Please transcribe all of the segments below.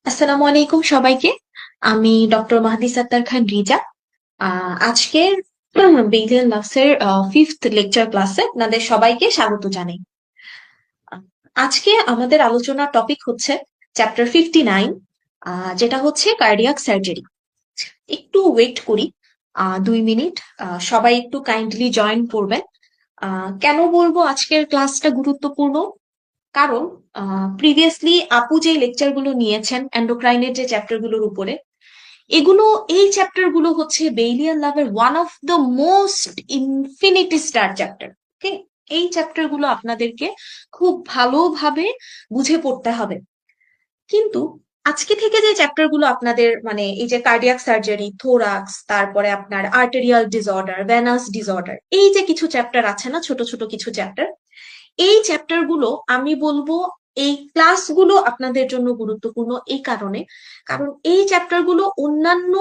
আসসালামু আলাইকুম সবাইকে। আমি ডক্টর মাহদি সাত্তার খান রিজা। আজকের বেইলিয়ান লাভসের 5th লেকচার ক্লাসে আপনাদের সবাইকে স্বাগত জানাই। আহ, আজকে আমাদের আলোচনার টপিক হচ্ছে চ্যাপ্টার 59, যেটা হচ্ছে কার্ডিয়াক সার্জারি। একটু ওয়েট করি 2 মিনিট, সবাই একটু কাইন্ডলি জয়েন করবেন। কেন বলবো আজকের ক্লাসটা গুরুত্বপূর্ণ? কারণ প্রিভিয়াসলি আপু যে লেকচার গুলো নিয়েছেন এন্ডোক্রাইনের যে চ্যাপ্টার গুলোর উপরে, এগুলো এই চ্যাপ্টার গুলো হচ্ছে বেইলিয়ান লাভের one of the most infinity star chapter. Okay, এই চ্যাপ্টার গুলো আপনাদেরকে খুব ভালোভাবে বুঝে পড়তে হবে। কিন্তু আজকে থেকে যে চ্যাপ্টার গুলো আপনাদের, মানে এই যে কার্ডিয়াক সার্জারি, থোরাক্স, তারপরে আপনার আর্টেরিয়াল ডিসঅর্ডার, ভেনাস ডিসঅর্ডার, এই যে কিছু চ্যাপ্টার আছে না, ছোট ছোট কিছু চ্যাপ্টার, এই চ্যাপ্টার গুলো আমি বলবো এই ক্লাসগুলো আপনাদের জন্য গুরুত্বপূর্ণ এই কারণে, কারণ এই চ্যাপ্টার গুলো অন্যান্য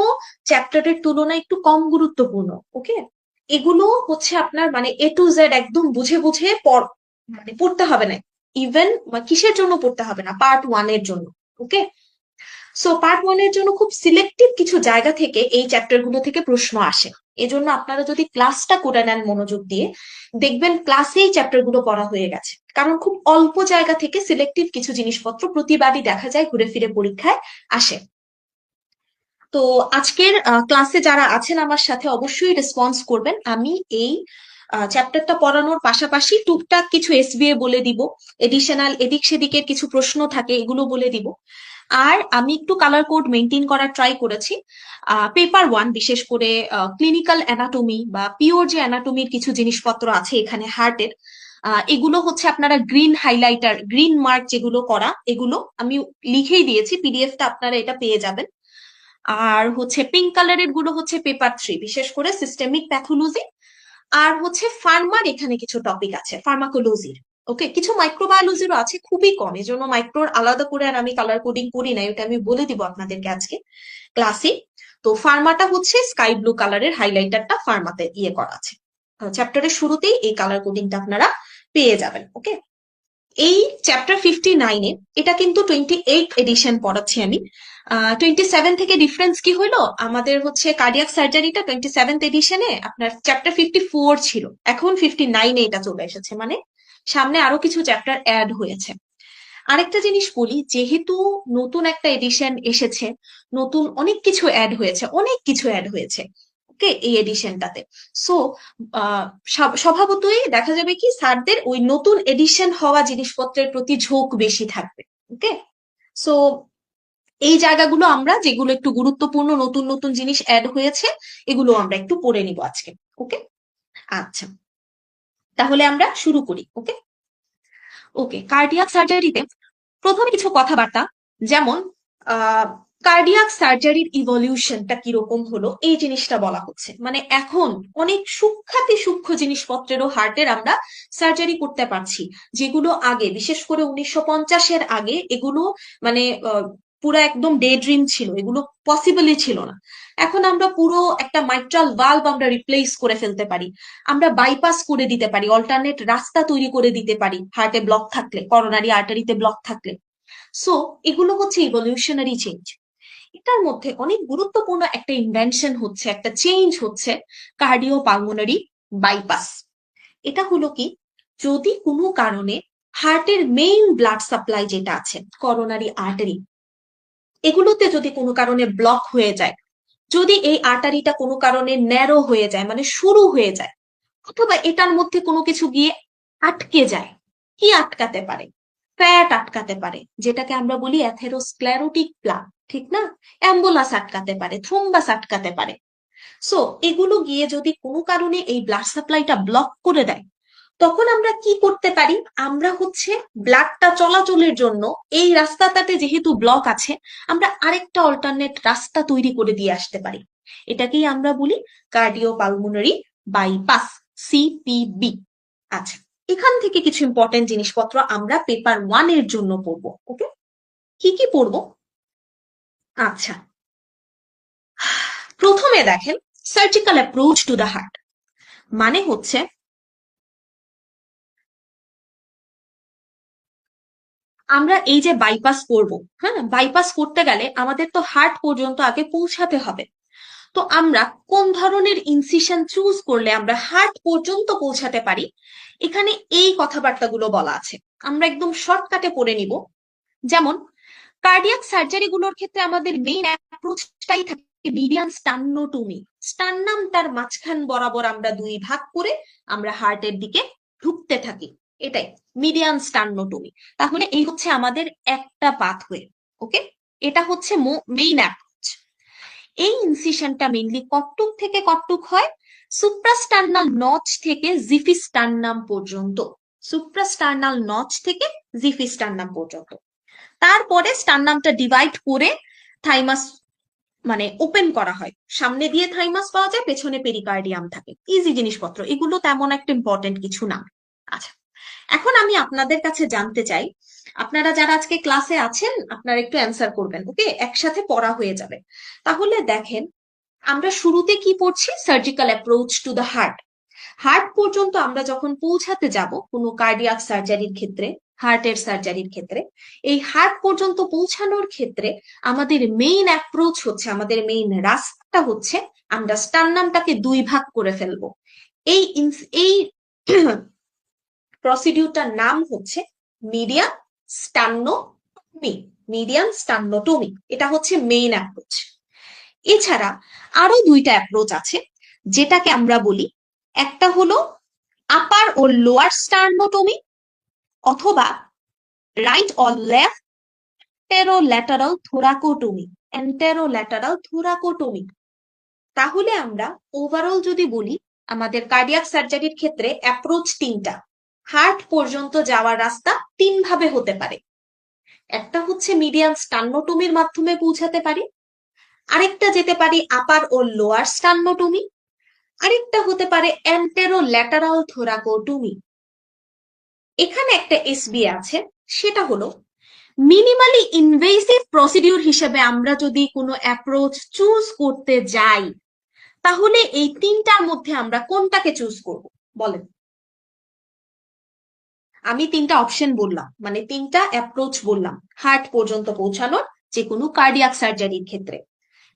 চ্যাপ্টারের তুলনায় একটু কম গুরুত্বপূর্ণ। ওকে, এগুলো হচ্ছে আপনার মানে A to Z একদম বুঝে বুঝে মানে পড়তে হবে না। ইভেন কিসের জন্য পড়তে হবে না, পার্ট 1 এর জন্য। ওকে, সো পার্ট 1 এর জন্য খুব সিলেক্টিভ কিছু জায়গা থেকে এই চ্যাপ্টার গুলো থেকে প্রশ্ন আসে। এজন্য আপনারা যদি ক্লাসটা করে নেন মনোযোগ দিয়ে, দেখবেন ক্লাসেই চ্যাপ্টার গুলো পড়া হয়ে গেছে, কারণ খুব অল্প জায়গা থেকে সিলেক্টিভ কিছু জিনিসপত্র প্রতিবারই দেখা যায় ঘুরে ফিরে পরীক্ষায় আসে। তো আজকের ক্লাসে যারা আছেন আমার সাথে অবশ্যই রেসপন্স করবেন। আমি এই চ্যাপ্টারটা পড়ানোর পাশাপাশি টুকটাক কিছু এসবিএ বলে দিব, এডিশনাল এদিক সেদিকের কিছু প্রশ্ন থাকে এগুলো বলে দিব। আর আমি একটু কালার কোড মেনটেন করার ট্রাই করেছি। পেপার 1 বিশেষ করে ক্লিনিক্যাল অ্যানাটমি বা পিওর যে অ্যানাটমির কিছু জিনিসপত্র আছে এখানে হার্টের, এগুলো হচ্ছে আপনারা গ্রিন হাইলাইটার, গ্রিন মার্ক যেগুলো করা, এগুলো আমি লিখেই দিয়েছি, পিডিএফটা আপনারা এটা পেয়ে যাবেন। আর হচ্ছে পিঙ্ক কালারের গুলো হচ্ছে পেপার 3, বিশেষ করে সিস্টেমিক প্যাথোলজি। আর হচ্ছে ফার্মার এখানে কিছু টপিক আছে, ফার্মাকোলজির। ওকে, কিছু মাইক্রোবায়োলজিরও আছে, খুবই কম, এই জন্য মাইক্রোর আলাদা করে আর আমি কালার কোডিং করি না, ওটা আমি বলে দিব আপনাদেরকে আজকে ক্লাসে। তো ফার্মাটা হচ্ছে স্কাই ব্লু কালারের হাইলাইটারটা ফার্মাতে ইয়ে করা আছে। চ্যাপ্টারের শুরুতেই এই কালার কোডিংটা আপনারা পেয়ে যাবেন। ওকে, এই চ্যাপ্টার 59-এ, এটা কিন্তু 28 এডিশন পড়াচ্ছি আমি। 27 থেকে ডিফারেন্স কি হইলো, আমাদের হচ্ছে কার্ডিয়াক সার্জারিটা 27th এডিশনে আপনার চ্যাপ্টার 54 ছিল, এখন 59-এ এটা চলে এসেছে, মানে সামনে আরো কিছু চ্যাপ্টার অ্যাড হয়েছে। আরেকটা জিনিস বলি, যেহেতু নতুন একটা এডিশন এসেছে, নতুন অনেক কিছু অ্যাড হয়েছে, অনেক কিছু অ্যাড হয়েছে। ওকে, এই এডিশনটাতে। সো স্বভাবতই দেখা যাবে কি স্যারদের ওই নতুন এডিশন হওয়া জিনিসপত্রের প্রতি ঝোঁক বেশি থাকবে। ওকে, সো এই জায়গাগুলো আমরা যেগুলো একটু গুরুত্বপূর্ণ, নতুন নতুন জিনিস অ্যাড হয়েছে, এগুলো আমরা একটু পড়ে নিব আজকে। ওকে, আচ্ছা, তাহলে আমরা শুরু করি। ওকে, ওকে, কার্ডিয়াক সার্জারিতে প্রথমে কিছু কথাবার্তা, যেমন কার্ডিয়াক সার্জারির ইভলিউশনটা কিরকম হলো এই জিনিসটা বলা হচ্ছে। মানে এখন অনেক সূক্ষ্মাতি সূক্ষ্ম জিনিসপত্রেরও হার্টের আমরা সার্জারি করতে পারছি, যেগুলো আগে বিশেষ করে 1950-এর আগে এগুলো মানে পুরো একদম ডে ড্রিম ছিল, এগুলো পসিবলই ছিল না। এখন আমরা পুরো একটা মাইট্রাল ভালভ আমরা রিপ্লেস করে ফেলতে পারি, আমরা বাইপাস করে দিতে পারি, অল্টারনেট রাস্তা তৈরি করে দিতে পারি হার্টে ব্লক থাকলে, করোনারি আর্টারিতে ব্লক থাকলে। সো এগুলো হচ্ছে ইভলিউশনারি চেঞ্জ। এটার মধ্যে অনেক গুরুত্বপূর্ণ একটা ইনভেনশন হচ্ছে, একটা চেঞ্জ হচ্ছে কার্ডিও পালমোনারি বাইপাস। এটা হলো কি, যদি কোনো কারণে হার্টের মেইন ব্লাড সাপ্লাই যেটা আছে করোনারি আর্টারি, এগুলোতে যদি কোনো কারণে ব্লক হয়ে যায়, যদি এই আর্টারিটা কোনো কারণে ন্যারো হয়ে যায় মানে শুরু হয়ে যায়, অথবা এটার মধ্যে কোনো কিছু গিয়ে আটকে যায়, কি আটকাতে পারে? ফ্যাট আটকাতে পারে, যেটাকে আমরা বলি অ্যাথেরোস্ক্লেরোটিক প্লাগ, ঠিক না? অ্যাম্বুলাস আটকাতে পারে, থ্রোম্বাস আটকাতে পারে। সো এগুলো গিয়ে যদি কোনো কারণে এই ব্লাড সাপ্লাইটা ব্লক করে দেয়, তখন আমরা কি করতে পারি? আমরা হচ্ছে ব্লাডটা চলাচলের জন্য এই রাস্তাটাতে যেহেতু ব্লক আছে, আমরা আরেকটা অল্টারনেট রাস্তা তৈরি করে দিয়ে আসতে পারি। এটাকেই আমরা বলি কার্ডিও পালমোনারি বাইপাস, সিপিবি। আচ্ছা, এখান থেকে কিছু ইম্পর্টেন্ট জিনিসপত্র আমরা পেপার 1 এর জন্য পড়বো। ওকে, কি কি পড়বো? আচ্ছা, প্রথমে দেখেন surgical approach to the heart, মানে হচ্ছে আমরা এই যে বাইপাস করব, হ্যাঁ, বাইপাস করতে গেলে আমাদের তো হার্ট পর্যন্ত আগে পৌঁছাতে হবে। তো আমরা কোন ধরনের ইনসিশন চুজ করলে আমরা হার্ট পর্যন্ত পৌঁছাতে পারি, এখানে এই কথাবার্তাগুলো বলা আছে, আমরা একদম শর্টকাটে পড়ে নিব। যেমন কার্ডিয়াক সার্জারি গুলোর ক্ষেত্রে আমাদের মেইন অ্যাপ্রোচটাই থাকে মিডিয়ান স্টান্নোটমি, স্টান্নামটার মাঝখান বরাবর আমরা দুই ভাগ করে আমরা হার্টের দিকে ঢুকতে থাকি, এটাই মিডিয়ান স্টান্নোটমি। তাহলে এই হচ্ছে আমাদের একটা পাথওয়ে। ওকে, এটা হচ্ছে মেইন অ্যাপ্রোচ। এই ইনসিশনটা মেইনলি কটটুক থেকে কটটুক হয়, সুপ্রাস্টার্নাল নচ থেকে জিফিস্টার্নাম পর্যন্ত, সুপ্রাস্টার্নাল নচ থেকে জিফিস্টার্নাম পর্যন্ত। তারপরে স্টার্নামটা ডিভাইড করে থাইমাস মানে ওপেন করা হয়, সামনে দিয়ে থাইমাস পাওয়া যায়, পেছনে পেরিকার্ডিয়াম থাকে। ইজি জিনিসপত্র, এগুলো তেমন একটা ইম্পর্টেন্ট কিছু না। আচ্ছা, এখন আমি আপনাদের কাছে জানতে চাই, আপনারা যারা আজকে ক্লাসে আছেন আপনারা একটু অ্যান্সার করবেন, ওকে, একসাথে পড়া হয়ে যাবে। তাহলে দেখেন, আমরা শুরুতে কি পড়ছি? Surgical approach to the heart. Heart পর্যন্ত আমরা যখন পৌঁছাতে যাব কোনো কার্ডিয়াক সার্জারির ক্ষেত্রে, হার্টের সার্জারির ক্ষেত্রে, এই হার্ট পর্যন্ত পৌঁছানোর ক্ষেত্রে আমাদের মেইন অ্যাপ্রোচ হচ্ছে, আমাদের মেইন রাস্তা হচ্ছে, আমরা স্টার্নামটাকে দুই ভাগ করে ফেলবো। এই এই প্রসিডিউরটার নাম হচ্ছে মিডিয়ান স্টান্নোটমি, মিডিয়ান স্টান্নোটমি, এটা হচ্ছে মেইন অ্যাপ্রোচ। এছাড়া আরো দুইটা অ্যাপ্রোচ আছে, যেটাকে আমরা বলি, একটা হলো আপার ও লোয়ার স্টার্নোটমি, অথবা রাইট ও লেফট অ্যান্টেরোল্যাটারাল থোরাকোটমি, অ্যান্টেরোল্যাটারাল থোরাকোটমি। তাহলে আমরা ওভারঅল যদি বলি, আমাদের কার্ডিয়াক সার্জারির ক্ষেত্রে অ্যাপ্রোচ তিনটা, হার্ট পর্যন্ত যাওয়ার রাস্তা তিন ভাবে হতে পারে। একটা হচ্ছে মিডিয়ান স্টান্নোটমির মাধ্যমে পৌঁছাতে পারি, আরেকটা যেতে পারি আপার ও লোয়ার স্টান্নোটমি, আরেকটা হতে পারে অ্যান্টেরোল্যাটারাল থোরাকোটমি। এখানে একটা এসবি আছে, সেটা হলো মিনিমালি ইনভেসিভ প্রসিডিউর হিসেবে আমরা যদি কোনো অ্যাপ্রোচ চুজ করতে যাই, তাহলে এই তিনটার মধ্যে আমরা কোনটাকে চুজ করব বলেন? আমি তিনটা অপশন বললাম, মানে তিনটা অ্যাপ্রোচ বললাম হার্ট পর্যন্ত পৌঁছানোর যে কোনো কার্ডিয়াক সার্জারির ক্ষেত্রে।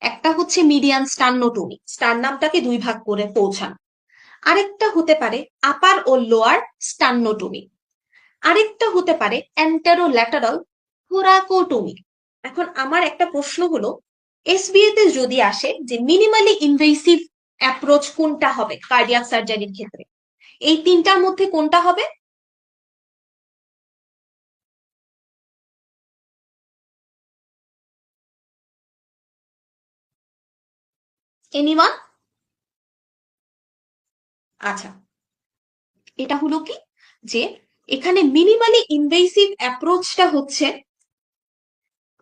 একটা হচ্ছে মিডিয়ান স্টান্নোটমি, স্টার্নামটাকে দুই ভাগ করে পৌঁছানো। আরেকটা হতে পারে আপার ও লোয়ার স্টান্নোটমি, আরেকটা হতে পারে অ্যান্টেরোল্যাটারাল থোরাকোটমি। এখন আমার একটা প্রশ্ন হলো, এসবিএ তে যদি আসে যে মিনিমালি ইনভেসিভ অ্যাপ্রোচ কোনটা হবে কার্ডিয়াক সার্জারির ক্ষেত্রে, এই তিনটার মধ্যে কোনটা হবে? এনিওয়ান? আচ্ছা, এটা হলো কি, যে এখানে মিনিমালি ইনভেসিভ অ্যাপ্রোচটা হচ্ছে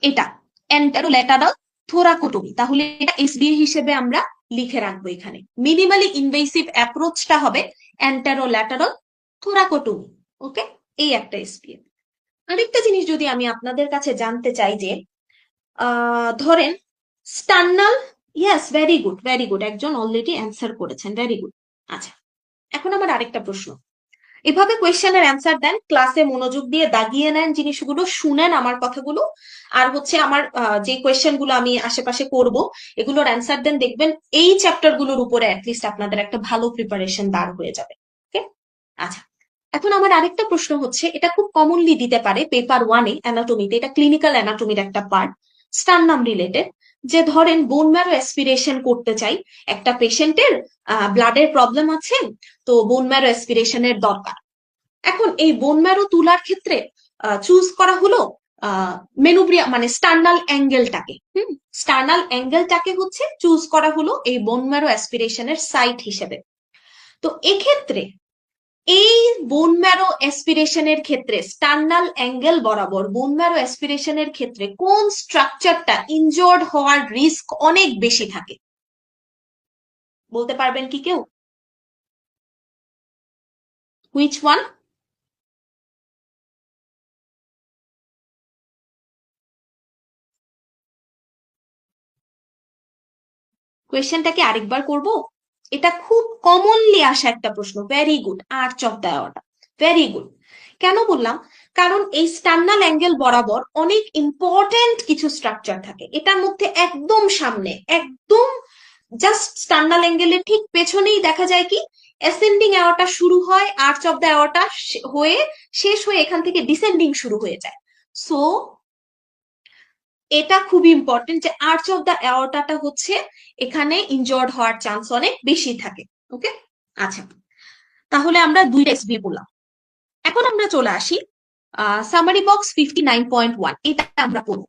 এটা, অ্যান্টেরোল্যাটারাল থোরাকোটমি। তাহলে এটা এসবিএ হিসেবে আমরা লিখে রাখবো, এখানে মিনিমালি ইনভেসিভ অ্যাপ্রোচটা হবে অ্যান্টেরোল্যাটারাল থোরাকোটমি। ওকে, এই একটা এসবিএ। আরেকটা জিনিস যদি আমি আপনাদের কাছে জানতে চাই, যে ধরেন sternal, yes, very good very good, একজন অলরেডি অ্যান্সার করেছেন, ভেরি গুড। আচ্ছা, এখন আমার আরেকটা প্রশ্ন। এভাবে কোয়েশ্চেনের অ্যান্সার দেন, ক্লাসে মনোযোগ দিয়ে দাগিয়ে নেন জিনিসগুলো, শুনেন আমার কথাগুলো, আর হচ্ছে আমার যে কোয়েশ্চেন গুলো আমি আশেপাশে করব এগুলোর অ্যান্সার দেন, দেখবেন এই চ্যাপ্টার গুলোর উপরে অ্যাটলিস্ট আপনাদের একটা ভালো প্রিপারেশন দাঁড় হয়ে যাবে। ওকে, আচ্ছা, এখন আমার আরেকটা প্রশ্ন হচ্ছে, এটা খুব কমনলি দিতে পারে পেপার ওয়ানে অ্যানাটমিতে, এটা ক্লিনিক্যাল অ্যানাটমির একটা পার্ট, স্টারনাম রিলেটেড। যে ধরেন বোন ম্যারো অ্যাসপিরেশন করতে চাই, একটা পেশেন্টের ব্লাডের প্রবলেম আছে, তো বোন ম্যারো অ্যাসপিরেশনের দরকার। এখন এই বোন ম্যারো তুলার ক্ষেত্রে চুজ করা হলো মেনুব্রিয়া মানে স্টার্নাল অ্যাঙ্গেলটাকে, স্টার্নাল অ্যাঙ্গেলটাকে হচ্ছে চুজ করা হলো এই বোন ম্যারো অ্যাসপিরেশনের সাইট হিসেবে। তো এক্ষেত্রে এই বোন ম্যারো অ্যাসপিরেশনের ক্ষেত্রে স্টার্নাল অ্যাঙ্গেল বরাবর বোন ম্যারো অ্যাসপিরেশনের ক্ষেত্রে কোন স্ট্রাকচারটা ইনজোর্ড হওয়ার রিস্ক অনেক বেশি থাকে, বলতে পারবেন কি কেউ? Which one? কোয়েশ্চেনটাকে আরেকবার করব, এটা খুব কমনলি আসা একটা প্রশ্ন, very good, arch of the aorta, very good. কেন বললাম? কারণ এই স্টার্নাল অ্যাঙ্গেল বরাবর অনেক ইম্পর্টেন্ট কিছু স্ট্রাকচার থাকে, এটার মধ্যে একদম সামনে, একদম জাস্ট স্টার্নাল অ্যাঙ্গেলের ঠিক পেছনেই দেখা যায় কি অ্যাসেন্ডিং অ্যাওর্টা শুরু হয়, আর্চ অফ দ্য অ্যাওর্টা হয়ে শেষ হয়ে এখান থেকে ডিসেন্ডিং শুরু হয়ে যায়। সো এটা খুবই ইম্পর্টেন্ট যে আর্চ অফ দ্য অ্যাওর্টাটা হচ্ছে এখানে ইনজর্ড হওয়ার চান্স অনেক বেশি থাকে। ওকে, আচ্ছা, তাহলে আমরা দুইটা এসবি বললাম। এখন আমরা চলে আসি সামারি বক্স 59.1, এটা আমরা পড়বো,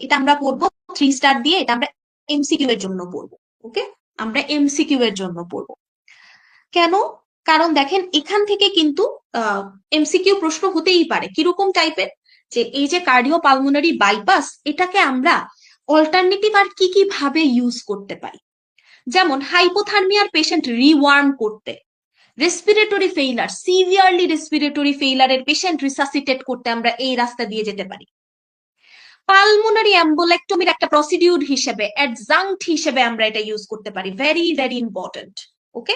এটা আমরা পড়বো 3 স্টার দিয়ে, এটা আমরা এমসিকিউ এর জন্য পড়বো। ওকে, আমরা এমসিকিউ এর জন্য পড়বো। কেন? কারণ দেখেন এখান থেকে কিন্তু এমসিকিউ প্রশ্ন হতেই পারে, কিরকম টাইপের, যে এই যে কার্ডিও পালমোনারি বাইপাস, এটাকে আমরা অল্টারনেটিভ আর কি কি ভাবে ইউজ করতে পারি। যেমন হাইপোথার্মিয়ার পেশেন্ট রিওয়ার্ম করতে, রেসপিরেটরি ফেইলার, সিভিয়ারলি রেসপিরেটরি ফেইলারের পেশেন্ট রিসাসিটেট করতে আমরা এই রাস্তা দিয়ে যেতে পারি। পালমোনারি অ্যাম্বোলেক্টমির একটা প্রসিডিউর হিসেবে, অ্যাডজাংক্ট হিসেবে আমরা এটা ইউজ করতে পারি, ভেরি ভেরি ইম্পর্টেন্ট। ওকে,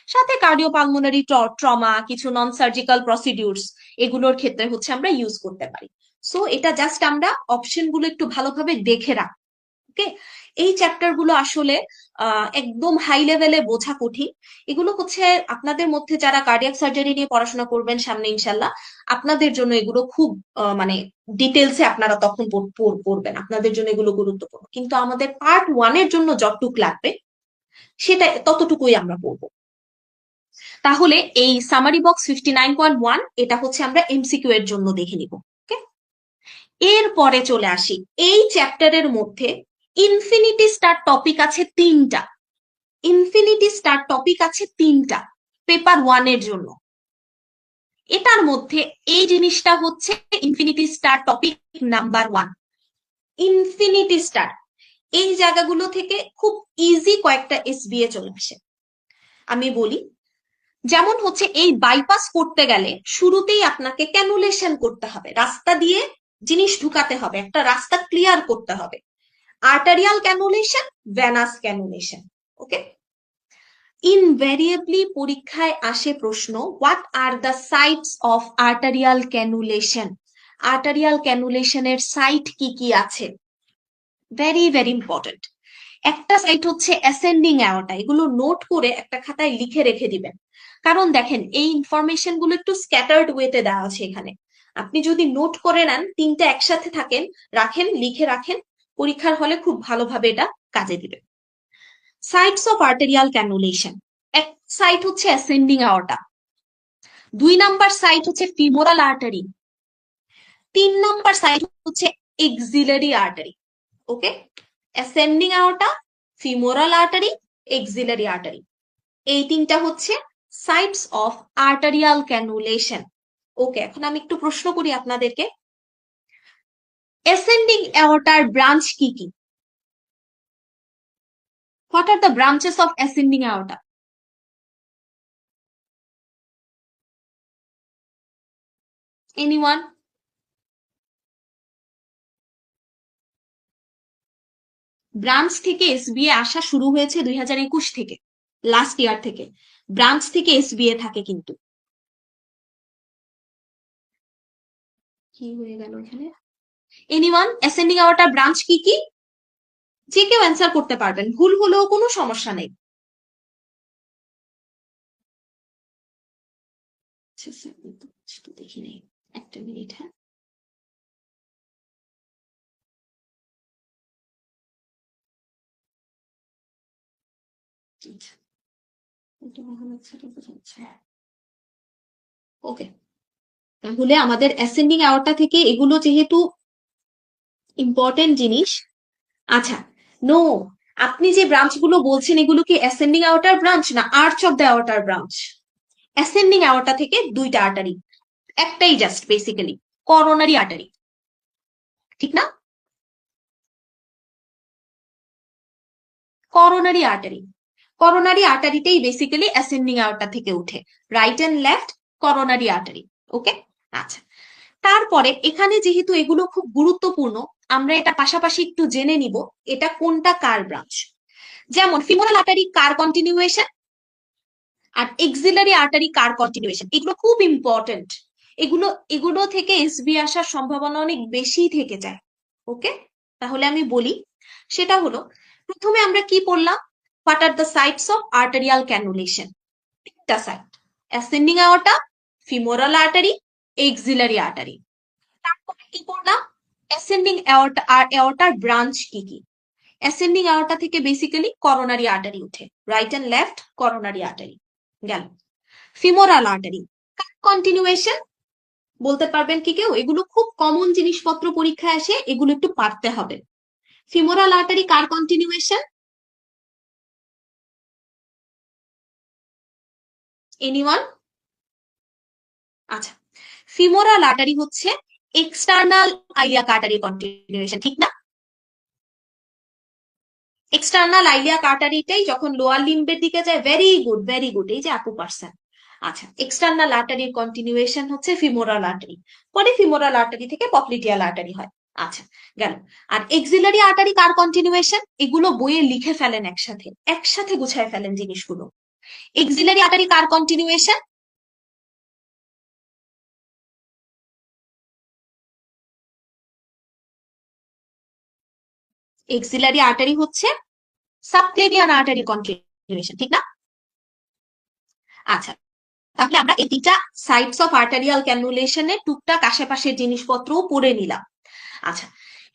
সাথে কার্ডিওপালমোনারি ট্রমা, কিছু নন সার্জিক্যাল প্রসিডিউরস, এগুলোর ক্ষেত্রে হচ্ছে আমরা ইউজ করতে পারি। সো এটা জাস্ট আমরা অপশন গুলো একটু ভালোভাবে দেখে রাখ। ওকে, এই চ্যাপ্টার গুলো আসলে একদম হাই লেভেলে বোঝা কঠিন। এগুলো হচ্ছে আপনাদের মধ্যে যারা কার্ডিয়াক সার্জারি নিয়ে পড়াশোনা করবেন সামনে ইনশাল্লাহ, আপনাদের জন্য এগুলো খুব মানে ডিটেলসে আপনারা তখন পড়বেন, আপনাদের জন্য এগুলো গুরুত্বপূর্ণ, কিন্তু আমাদের পার্ট ওয়ানের জন্য যতটুক লাগবে সেটা ততটুকুই আমরা পড়বো। তাহলে এই সামারি বক্স 59.1 এটা হচ্ছে আমরা এমসিকিউ এর জন্য দেখে নিব। ওকে, এরপরে চলে আসি, এই চ্যাপ্টারের মধ্যে ইনফিনিটি স্টার টপিক আছে 3টা, ইনফিনিটি স্টার টপিক আছে 3টা পেপার ওয়ানের জন্য। এটার মধ্যে এই জিনিসটা হচ্ছে infinity star topic number 1, infinity star. এই জায়গাগুলো থেকে খুব ইজি কয়েকটা এসবিএ চলে আসে, আমি বলি। যেমন হচ্ছে এই বাইপাস করতে গেলে শুরুতেই আপনাকে ক্যানুলেশন করতে হবে, রাস্তা দিয়ে জিনিস ঢুকাতে হবে, একটা রাস্তা ক্লিয়ার করতে হবে, arterial cannulation, venous cannulation. Okay, invariably পরীক্ষায় আসে প্রশ্ন, what are the sites of arterial cannulation, arterial ক্যানুলেশনের সাইট কি কি আছে, ভেরি ভেরি ইম্পর্টেন্ট। একটা সাইট হচ্ছে অ্যাসেন্ডিং অ্যাওর্টা, এগুলো নোট করে একটা খাতায় লিখে রেখে দিবেন, কারণ দেখেন এই ইনফরমেশন গুলো একটু স্ক্যাটার্ড ওয়েতে দেওয়া আছে এখানে, আপনি যদি নোট করে নেন, 3টা একসাথে রাখেন, লিখে রাখেন, পরীক্ষার হলে খুব ভালোভাবে এটা কাজে দিবে। সাইটস অফ আর্টেরিয়াল ক্যানুলেশন, এক সাইট হচ্ছে অ্যাসেন্ডিং অ্যাওর্টা, 2 নাম্বার সাইট হচ্ছে ফিমোরাল আর্টারি, 3 নাম্বার সাইট হচ্ছে axillary artery. Okay, ascending aorta, femoral artery, axillary artery, এই 3টা হচ্ছে sites of arterial cannulation. Okay, এখন আমি একটু প্রশ্ন করি আপনাদেরকে, অ্যাসেন্ডিং অ্যাওর্টার ব্রাঞ্চ কি কি? What are the branches of ascending aorta? Anyone? Branch থেকে এসবিএ আসা শুরু হয়েছে 2021 থেকে, লাস্ট ইয়ার থেকে ব্রাঞ্চ থেকে এসবিএ থাকে। কিন্তু কি হয়ে গেল এখানে? এনিওয়ান, অ্যাসেন্ডিং আওয়ার্টার ব্রাঞ্চ কি কি? যে কেউ অ্যান্সার করতে পারবেন, ভুল হলেও কোনো সমস্যা নেই। দেখি নেই, একটা মিনিট। হ্যাঁ, ওকে। তাহলে আমাদের অ্যাসেন্ডিং আওয়ারটা থেকে এগুলো যেহেতু ইম্পর্টেন্ট জিনিস। আচ্ছা, নো, আপনি যে ব্রাঞ্চগুলো বলছেন এগুলো কি অ্যাসেন্ডিং আওয়ার্টার ব্রাঞ্চ না আর্চ অফ দ্য আওয়ার্টার ব্রাঞ্চ? অ্যাসেন্ডিং আওয়ারটা থেকে দুইটা আর্টারি, একটাই জাস্ট বেসিক্যালি করোনারি আর্টারি, ঠিক না? করোনারি আর্টারি, করোনারি আর্টারিটাই বেসিক্যালি অ্যাসেন্ডিং আওয়ারটা থেকে উঠে, right and left coronary artery. Okay, আচ্ছা। তারপরে এখানে যেহেতু এগুলো খুব গুরুত্বপূর্ণ, আমরা এটা পাশাপাশি একটু জেনে নিব এটা কোনটা কার ব্রাঞ্চ। যেমন ফিমোরাল আর্টারি কার কন্টিনিউয়েশন, আর এক্সিলারি আর্টারি কার কন্টিনিউয়েশন, এগুলো খুব ইম্পর্টেন্ট। এগুলো এগুলো থেকে এসবি আসার সম্ভাবনা অনেক বেশি থেকে যায়। ওকে, তাহলে আমি বলি, সেটা হলো, প্রথমে আমরা কি পড়লাম, what are the sites of arterial cannulation? তিনটা সাইট, ascending aorta, femoral artery, axillary artery. তারপরে কি পড়লাম, অ্যাসেন্ডিং আওয়ার্টা আর আওয়ার্টার ব্রাঞ্চ কি কি? অ্যাসেন্ডিং আওয়ার্টা থেকে বেসিক্যালি করোনারি আর্টারি উঠে, right and left coronary artery গেল। ফিমোরাল আর্টারি কন্টিনিউয়েশন, বলতে পারবেন কি কেউ? এগুলো খুব কমন জিনিসপত্র পরীক্ষায় আসে, এগুলো একটু পারতে হবে। ফিমোরাল আর্টারি কার কন্টিনিউয়েশন? এনিওয়ান? আচ্ছা, ফিমোরাল আর্টারি হচ্ছে এক্সটার্নাল আইলিয়াক আর্টারি কন্টিনিউয়েশন, ঠিক না? এক্সটার্নাল আইলিয়াক আর্টারিটাই যখন লোয়ার লিম্বের দিকে যায়, ভেরি গুড ভেরি গুড, এই যে আপু পারছেন। আচ্ছা, এক্সটার্নাল আর্টারির কন্টিনিউয়েশন হচ্ছে ফিমোরাল আর্টারি, পরে ফিমোরাল আর্টারি থেকে পপলিটিয়াল আর্টারি হয়। আচ্ছা, গেল। আর এক্সিলারি আর্টারি কার কন্টিনিউয়েশন? এগুলো বইয়ে লিখে ফেলেন, একসাথে একসাথে গুছায় ফেলেন জিনিসগুলো। এক্সিলারি আর্টারি কার কন্টিনিউয়েশন? এক্সিলারি আর্টারি হচ্ছে সাবক্লেভিয়ান আর্টারি কন্টিনিউয়েশন, ঠিক না? আচ্ছা, তাহলে আমরা এই তিনটা সাইটস অফ আর্টারিয়াল ক্যানুলেশনের টুকটাক আশেপাশের জিনিসপত্রও পড়ে নিলাম। আচ্ছা,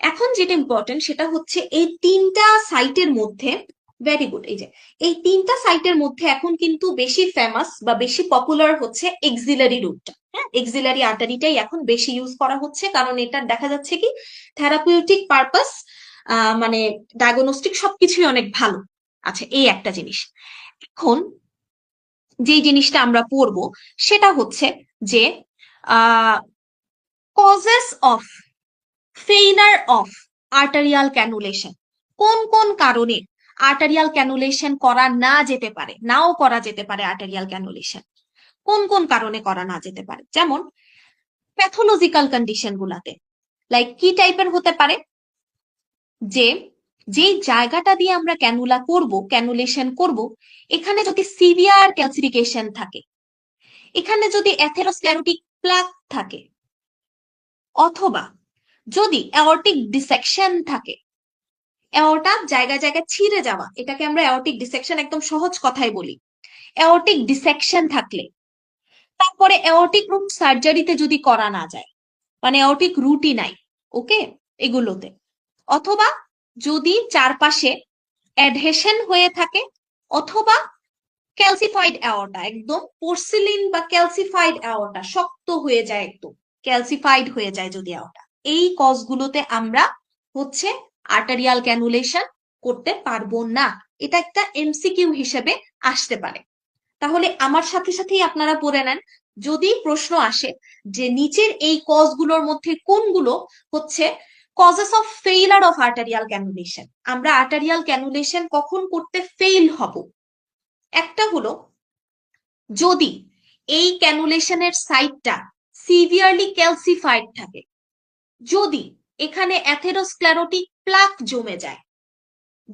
এখন যেটা ইম্পর্টেন্ট সেটা হচ্ছে এই তিনটা সাইটের মধ্যে, ভেরি গুড, এই যে এই তিনটা সাইটের মধ্যে এখন কিন্তু বেশি ফেমাস বা বেশি পপুলার হচ্ছে এক্সিলারি রুটটা। হ্যাঁ, এক্সিলারি আর্টারিটাই এখন বেশি ইউজ করা হচ্ছে, কারণ এটা দেখা যাচ্ছে কি থেরাপিউটিক পারপাস, মানে ডায়াগনস্টিক সবকিছুই অনেক ভালো। আচ্ছা, এই একটা জিনিস। এখন যে জিনিসটা আমরা পড়বো সেটা হচ্ছে যে causes of failure of arterial cannulation, কোন কোন কারণে আর্টারিয়াল ক্যানুলেশন করা না যেতে পারে, নাও করা যেতে পারে আর্টারিয়াল ক্যানুলেশন, কোন কোন কারণে করা না যেতে পারে। যেমন প্যাথোলজিক্যাল কন্ডিশন গুলাতে, লাইক কি টাইপের হতে পারে, যে যেই জায়গাটা দিয়ে আমরা ক্যানুলা করব, ক্যানুলেশন করব, এখানে যদি সিভিয়ার ক্যালসিফিকেশন থাকে, এখানে যদি অ্যাথেরোস্ক্লেরোটিক প্লাক থাকে, অথবা যদি অ্যাওর্টিক ডিসেকশন থাকে, অ্যাওর্টা জায়গায় জায়গায় ছিঁড়ে যাওয়া, এটাকে আমরা অ্যাওর্টিক ডিসেকশন একদম সহজ কথায় বলি। অ্যাওর্টিক ডিসেকশন থাকলে, তারপরে অ্যাওর্টিক রুট সার্জারিতে যদি করা না যায়, মানে অ্যাওর্টিক রুটই নাই, ওকে, এগুলোতে, অথবা যদি চারপাশে অ্যাডহেশন হয়ে থাকে, অথবা ক্যালসিফাইড অ্যাওর্টা, একদম পোর্সিলিন বা ক্যালসিফাইড অ্যাওর্টা, শক্ত হয়ে যায়, একদম ক্যালসিফাইড হয়ে যায় যদি অ্যাওর্টা, এই কজগুলোতে আমরা হচ্ছে আর্টারিয়াল ক্যানুলেশন করতে পারবো না। এটা একটা এমসিকিউ হিসেবে আসতে পারে। তাহলে আমার সাথে সাথেই আপনারা পড়ে নেন, যদি প্রশ্ন আসে যে নিচের এই কজগুলোর মধ্যে কোনগুলো হচ্ছে causes of failure of arterial cannulation, আমরা আর্টারিয়াল ক্যানুলেশন কখন করতে ফেইল হব। একটা হলো যদি এই ক্যানুলেশনের সাইটটা সিভিয়ারলি ক্যালসিফাইড থাকে, যদি এখানে অ্যাথেরোস্ক্লেরোটিক প্লাক জমে যায়,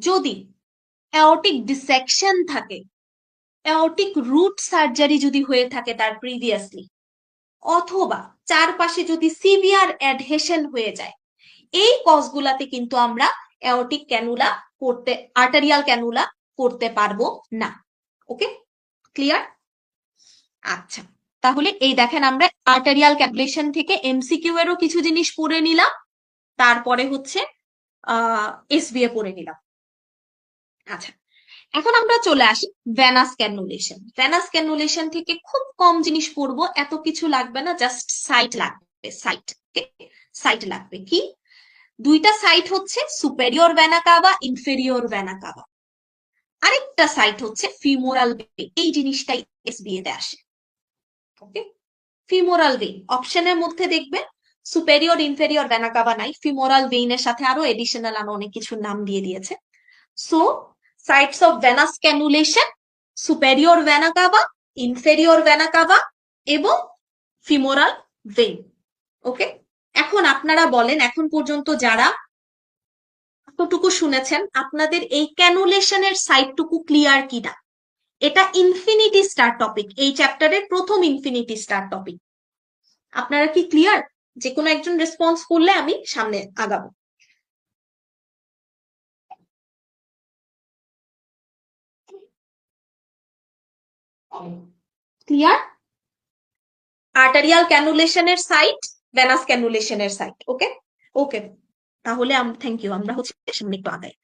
যদি অ্যাওর্টিক ডিসেকশন থাকে, অ্যাওর্টিক রুট সার্জারি যদি হয়ে থাকে তার প্রিভিয়াসলি, অথবা চারপাশে যদি সিভিয়ার অ্যাডহেশন হয়ে যায়, এই কজগুলাতে কিন্তু আমরা অ্যাওর্টিক ক্যানুলা করতে, আর্টারিয়াল ক্যানুলা করতে পারবো না। ওকে, ক্লিয়ার? আচ্ছা, তাহলে এই দেখেন আমরা আর্টারিয়াল ক্যানুলেশন থেকে এমসিকিউ এরও কিছু জিনিস পড়ে নিলাম, তারপরে হচ্ছে এসবিএ পড়ে নিলাম। আচ্ছা, এখন আমরা চলে আসি ভেনাস ক্যানুলেশন। ভেনাস ক্যানুলেশন থেকে খুব কম জিনিস পড়বো, এত কিছু লাগবে না, জাস্ট সাইট লাগবে। সাইট লাগবে কি? দুইটা সাইট হচ্ছে superior vena CAVA, inferior vena CAVA. আরেকটা সাইট হচ্ছে ফিমোরাল ভেইন। এই জিনিসটাই এসবিএ তে আসে। ওকে, ফিমোরাল ভেইন অপশনের মধ্যে দেখবে সুপেরিয়র ইনফেরিয়র ভেনা কাভা নাই, ফিমোরাল ভেইনের সাথে আরো এডিশনাল অনেক কিছু নাম দিয়ে দিয়েছে। So sites of venous cannulation, superior vena cava, inferior vena cava এবং femoral vein। ওকে, এখন আপনারা বলেন, এখন পর্যন্ত যারা এতটুকু শুনেছেন, আপনাদের এই ক্যানুলেশনের সাইটটুকু ক্লিয়ার কিনা? এটা ইনফিনিটি স্টার টপিক, এই চ্যাপ্টারের প্রথম ইনফিনিটি স্টার টপিক। আপনারা কি ক্লিয়ার? যে কোনো একজন রেসপন্স করলে আমি সামনে আগাবো। ক্লিয়ার? আর্টারিয়াল ক্যানুলেশনের সাইট, ভেনাস ক্যানুলেশনের সাইট। ওকে ওকে, তাহলে থ্যাংক ইউ, আমরা হচ্ছে সামনে একটু আগাই।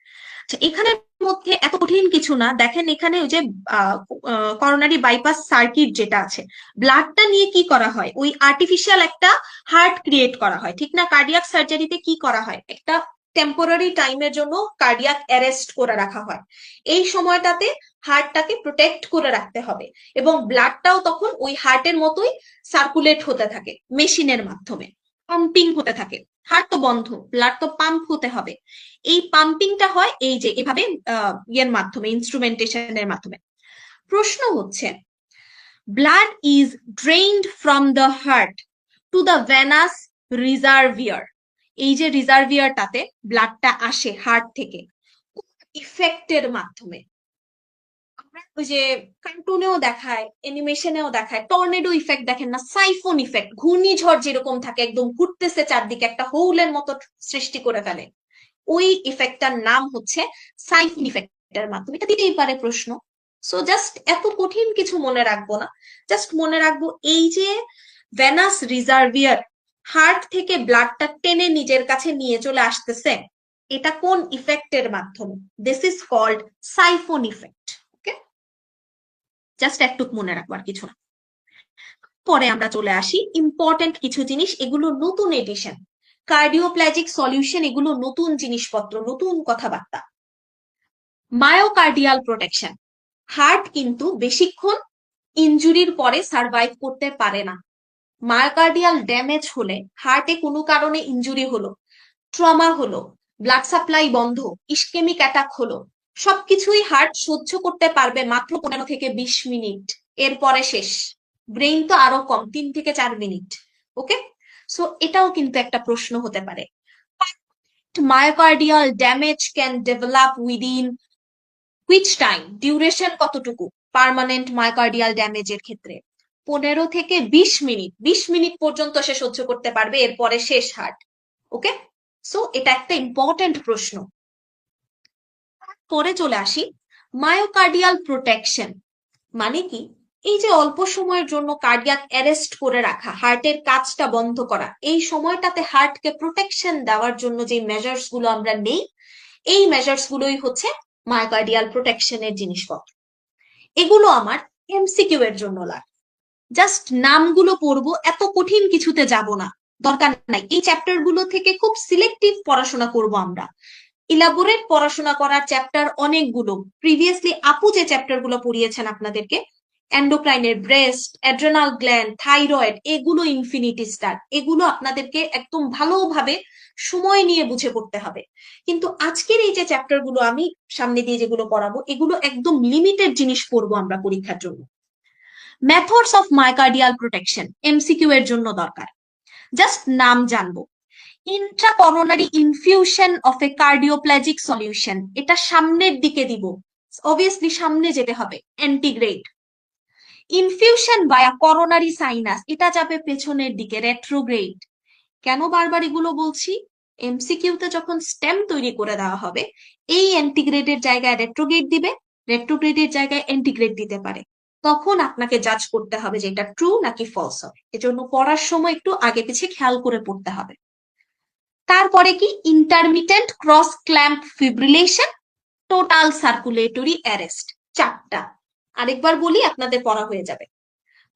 আচ্ছা, এখানের মধ্যে এত কঠিন কিছু না। দেখেন এখানে ওই যে করোনারি বাইপাস সার্কিট যেটা আছে, ব্লাডটা নিয়ে কি করা হয়? ওই আর্টিফিশিয়াল একটা হার্ট ক্রিয়েট করা হয়, ঠিক না? কার্ডিয়াক সার্জারিতে কি করা হয়? একটা টেম্পোরারি টাইমের জন্য কার্ডিয়াক অ্যারেস্ট করে রাখা হয়। এই সময়টাতে হার্টটাকে প্রোটেক্ট করে রাখতে হবে, এবং ব্লাডটাও তখন ওই হার্টের মতোই সার্কুলেট হতে থাকে মেশিনের মাধ্যমে, পাম্পিং হতে থাকে। হার্ট তো বন্ধ, ব্লাড তো পাম্প হতে হবে। এই পাম্পিংটা হয় এই যে এভাবে ইয়ের মাধ্যমে, ইনস্ট্রুমেন্টেশনের মাধ্যমে। প্রশ্ন হচ্ছে, blood is drained from the heart to the venous reservoir. এই যে রিজার্ভিয়ারটাতে ব্লাডটা আসে হার্ট থেকে, ইফেক্টের মাধ্যমে। ওই যে কার্টুনেও দেখায়, অ্যানিমেশনেও দেখায়, টর্নেডো ইফেক্ট দেখেন না, সাইফোন ইফেক্ট, ঘূর্ণিঝড় যেরকম থাকে, একদম ঘুরতেছে চারদিকে, একটা হোলের মতো সৃষ্টি করে ফেলে। ওই ইফেক্টটার নাম হচ্ছে সাইফোন ইফেক্টের মাধ্যমে। এটা দিতেই পারে প্রশ্ন। সো জাস্ট এত কঠিন কিছু মনে রাখবো না, জাস্ট মনে রাখবো এই যে ভেনাস রিজার্ভিয়ার হার্ট থেকে ব্লাডটা টেনে নিজের কাছে নিয়ে চলে আসতেছে, এটা কোন ইফেক্টের মাধ্যমে? This is called siphon effect. Okay, just একটু মনে রাখবার কিছু না। পরে আমরা চলে আসি ইম্পর্টেন্ট কিছু জিনিস, এগুলো নতুন এডিশন, কার্ডিওপ্লাজিক সলিউশন, এগুলো নতুন জিনিসপত্র, নতুন কথাবার্তা। Myocardial protection. হার্ট কিন্তু বেশিক্ষণ ইনজুরির পরে সার্ভাইভ করতে পারে না। মায়োকার্ডিয়াল ড্যামেজ হলে, হার্টে কোনো কারণে ইনজুরি হলো, ট্রমা হলো, ব্লাড সাপ্লাই বন্ধ, ইসকেমিক অ্যাটাক হলো, সবকিছুই হার্ট সহ্য করতে পারবে মাত্র 15 থেকে 20 মিনিট, এরপরে শেষ। ব্রেইন তো আরো কম, 3 থেকে 4 মিনিট। ওকে, সো এটাও কিন্তু একটা প্রশ্ন হতে পারে। Myocardial damage can develop within which time? Duration কতটুকু পার্মানেন্ট মায়োকার্ডিয়াল ড্যামেজের ক্ষেত্রে? 15 থেকে 20 মিনিট। 20 মিনিট পর্যন্ত সে সহ্য করতে পারবে, এরপরে শেষ হার্ট। ওকে, সো এটা একটা ইম্পর্টেন্ট প্রশ্ন। পরে চলে আসি মায়োকার্ডিয়াল প্রোটেকশন মানে কি? এই যে অল্প সময়ের জন্য কার্ডিয়াক অ্যারেস্ট করে রাখা, হার্টের কাজটা বন্ধ করা, এই সময়টাতে হার্টকে প্রোটেকশন দেওয়ার জন্য যে মেজার্স গুলো আমরা নেই, এই মেজার্স গুলোই হচ্ছে মায়োকার্ডিয়াল প্রোটেকশনের জিনিসপত্র। এগুলো আমার এমসিকিউ এর জন্য লাগে, জাস্ট নামগুলো পড়বো, এত কঠিন কিছুতে যাব না, দরকার নাই। এই চ্যাপ্টার গুলো থেকে খুব সিলেক্টিভ পড়াশোনা করব আমরা। ইলাবোরেট পড়াশোনা করার চ্যাপ্টার অনেকগুলো, প্রিভিয়াসলি আপু যে চ্যাপ্টার গুলো পড়িয়েছেন আপনাদেরকে, এন্ডোক্রাইনের, ব্রেস্ট, অ্যাড্রেনাল গ্ল্যান্ড, থাইরয়েড, এগুলো ইনফিনিটি স্টার, এগুলো আপনাদেরকে একদম ভালোভাবে সময় নিয়ে বুঝে পড়তে হবে। কিন্তু আজকের এই যে চ্যাপ্টার গুলো আমি সামনে দিয়ে যেগুলো পড়াবো, এগুলো একদম লিমিটেড জিনিস পড়বো আমরা পরীক্ষার জন্য। Methods of myocardial protection MCQ এর জন্য দরকার, জাস্ট নাম জানবো। ইন্ট্রাকরোনারি ইনফিউশন অফ এ কার্ডিওপ্লাজিক সলিউশন, এটা সামনের দিকে দিব, অবভিয়াসলি সামনে যেতে হবে, অ্যান্টিগ্রেড। ইনফিউশন বায়া করোনারি সাইনাস, এটা যাবে পেছনের দিকে, রেট্রোগ্রেড। কেন বারবার এগুলো বলছি? এমসিকিউতে যখন স্টেম তৈরি করে দেওয়া হবে, এই অ্যান্টিগ্রেডের জায়গায় রেট্রোগ্রেড দিবে, রেট্রোগ্রেডের জায়গায় অ্যান্টিগ্রেড দিতে পারে, তখন আপনাকে জাজ করতে হবে যে এটা ট্রু নাকি ফলস হবে। এজন্য পড়ার সময় একটু আগে পিছে খেয়াল করে পড়তে হবে। তারপরে কি? Intermittent cross clamp fibrillation, total circulatory arrest. চারটা, আরেকবার বলি আপনাদের পড়া হয়ে যাবে।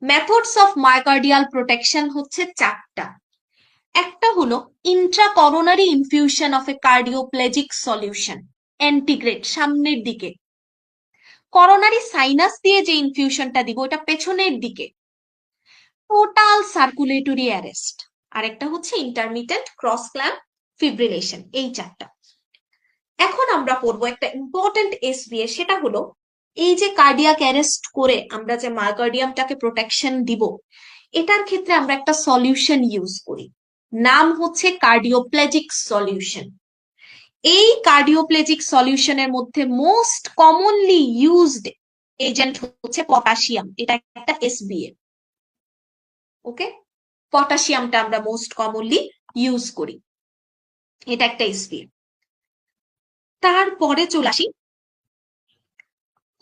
মেথডস অফ মায়োকার্ডিয়াল প্রোটেকশন হচ্ছে চারটা। একটা হলো ইন্ট্রাকরোনারি ইনফিউশন অফ এ কার্ডিওপ্লেজিক সলিউশন, অ্যান্টিগ্রেড সামনের দিকে। করোনারি সাইনাস দিয়ে যে ইনফিউশনটা দিব ওটা পেছনের দিকে, টোটাল সার্কুলেটরি অ্যারেস্ট। আরেকটা হচ্ছে ইন্টারমিটেন্ট ক্রস ক্ল্যাম্প ফিব্রিলেশন। এই চারটা। এখন আমরা পড়বো একটা ইম্পর্টেন্ট এসবিএ, সেটা হলো এই যে কার্ডিয়াক অ্যারেস্ট করে আমরা যে মায়োকার্ডিয়ামটাকে প্রোটেকশন দিব, এটার ক্ষেত্রে আমরা একটা সলিউশন ইউজ করি, নাম হচ্ছে কার্ডিওপ্লেজিক সলিউশন। এই কার্ডিওপ্লেজিক সলিউশনের মধ্যে মোস্ট কমনলি ইউজড এজেন্ট হচ্ছে পটাশিয়াম, এটা একটা এসবিএ। ওকে, পটাশিয়ামটা আমরা মোস্ট কমনলি ইউজ করি, এটা একটা এসবিএ। তারপরে চলে আসি,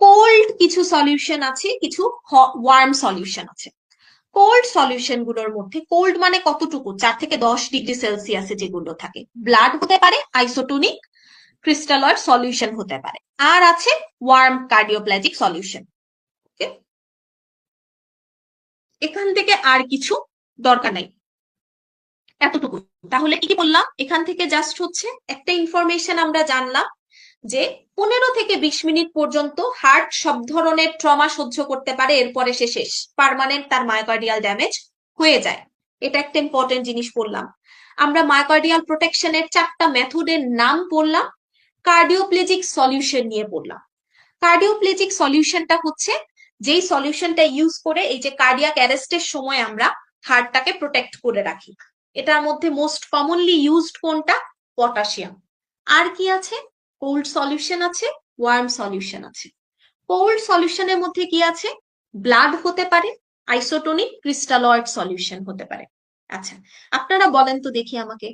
কোল্ড কিছু সলিউশন আছে, কিছু ওয়ার্ম সলিউশন আছে। কোল্ড সলিউশন গুলোর মধ্যে, কোল্ড মানে কতটুকু, 4 থেকে 10 ডিগ্রি সেলসিয়াসে যেগুলো থাকে, ব্লাড হতে পারে, আইসোটোনিক ক্রিস্টালয়েড সলিউশন হতে পারে, আর আছে ওয়ার্ম কার্ডিওপ্লাজিক সলিউশন। ওকে, এখান থেকে আর কিছু দরকার নাই, এতটুকু। তাহলে কি বললাম, এখান থেকে জাস্ট হচ্ছে একটা ইনফরমেশন আমরা জানলাম যে 15 থেকে 20 মিনিট পর্যন্ত হার্ট সব ধরনের ট্রমা সহ্য করতে পারে, এরপরে সে শেষ, পার্মানেন্ট তার মায়োকার্ডিয়াল ড্যামেজ হয়ে যায়। এটা একটা ইম্পর্টেন্ট জিনিস বললাম। আমরা মায়োকার্ডিয়াল প্রোটেকশনের 4টা মেথডের নাম বললাম, কার্ডিওপ্লেজিক সলিউশন নিয়ে বললাম। কার্ডিওপ্লেজিক সলিউশনটা হচ্ছে যেই সলিউশনটা ইউজ করে এই যে কার্ডিয়াক অ্যারেস্টের সময় আমরা হার্টটাকে প্রোটেক্ট করে রাখি। এটার মধ্যে মোস্ট কমনলি ইউজড কোনটা? পটাশিয়াম। আর কি আছে? কোল্ড সলিউশন আছে, ওয়ার্ম সলিউশন আছে। কোল্ড সলিউশনের মধ্যে কি আছে? ব্লাড হতে পারে, আইসোটোনিক ক্রিস্টালয়েড সলিউশন হতে পারে। আচ্ছা, আপনারা বলেন তো দেখি আমাকে,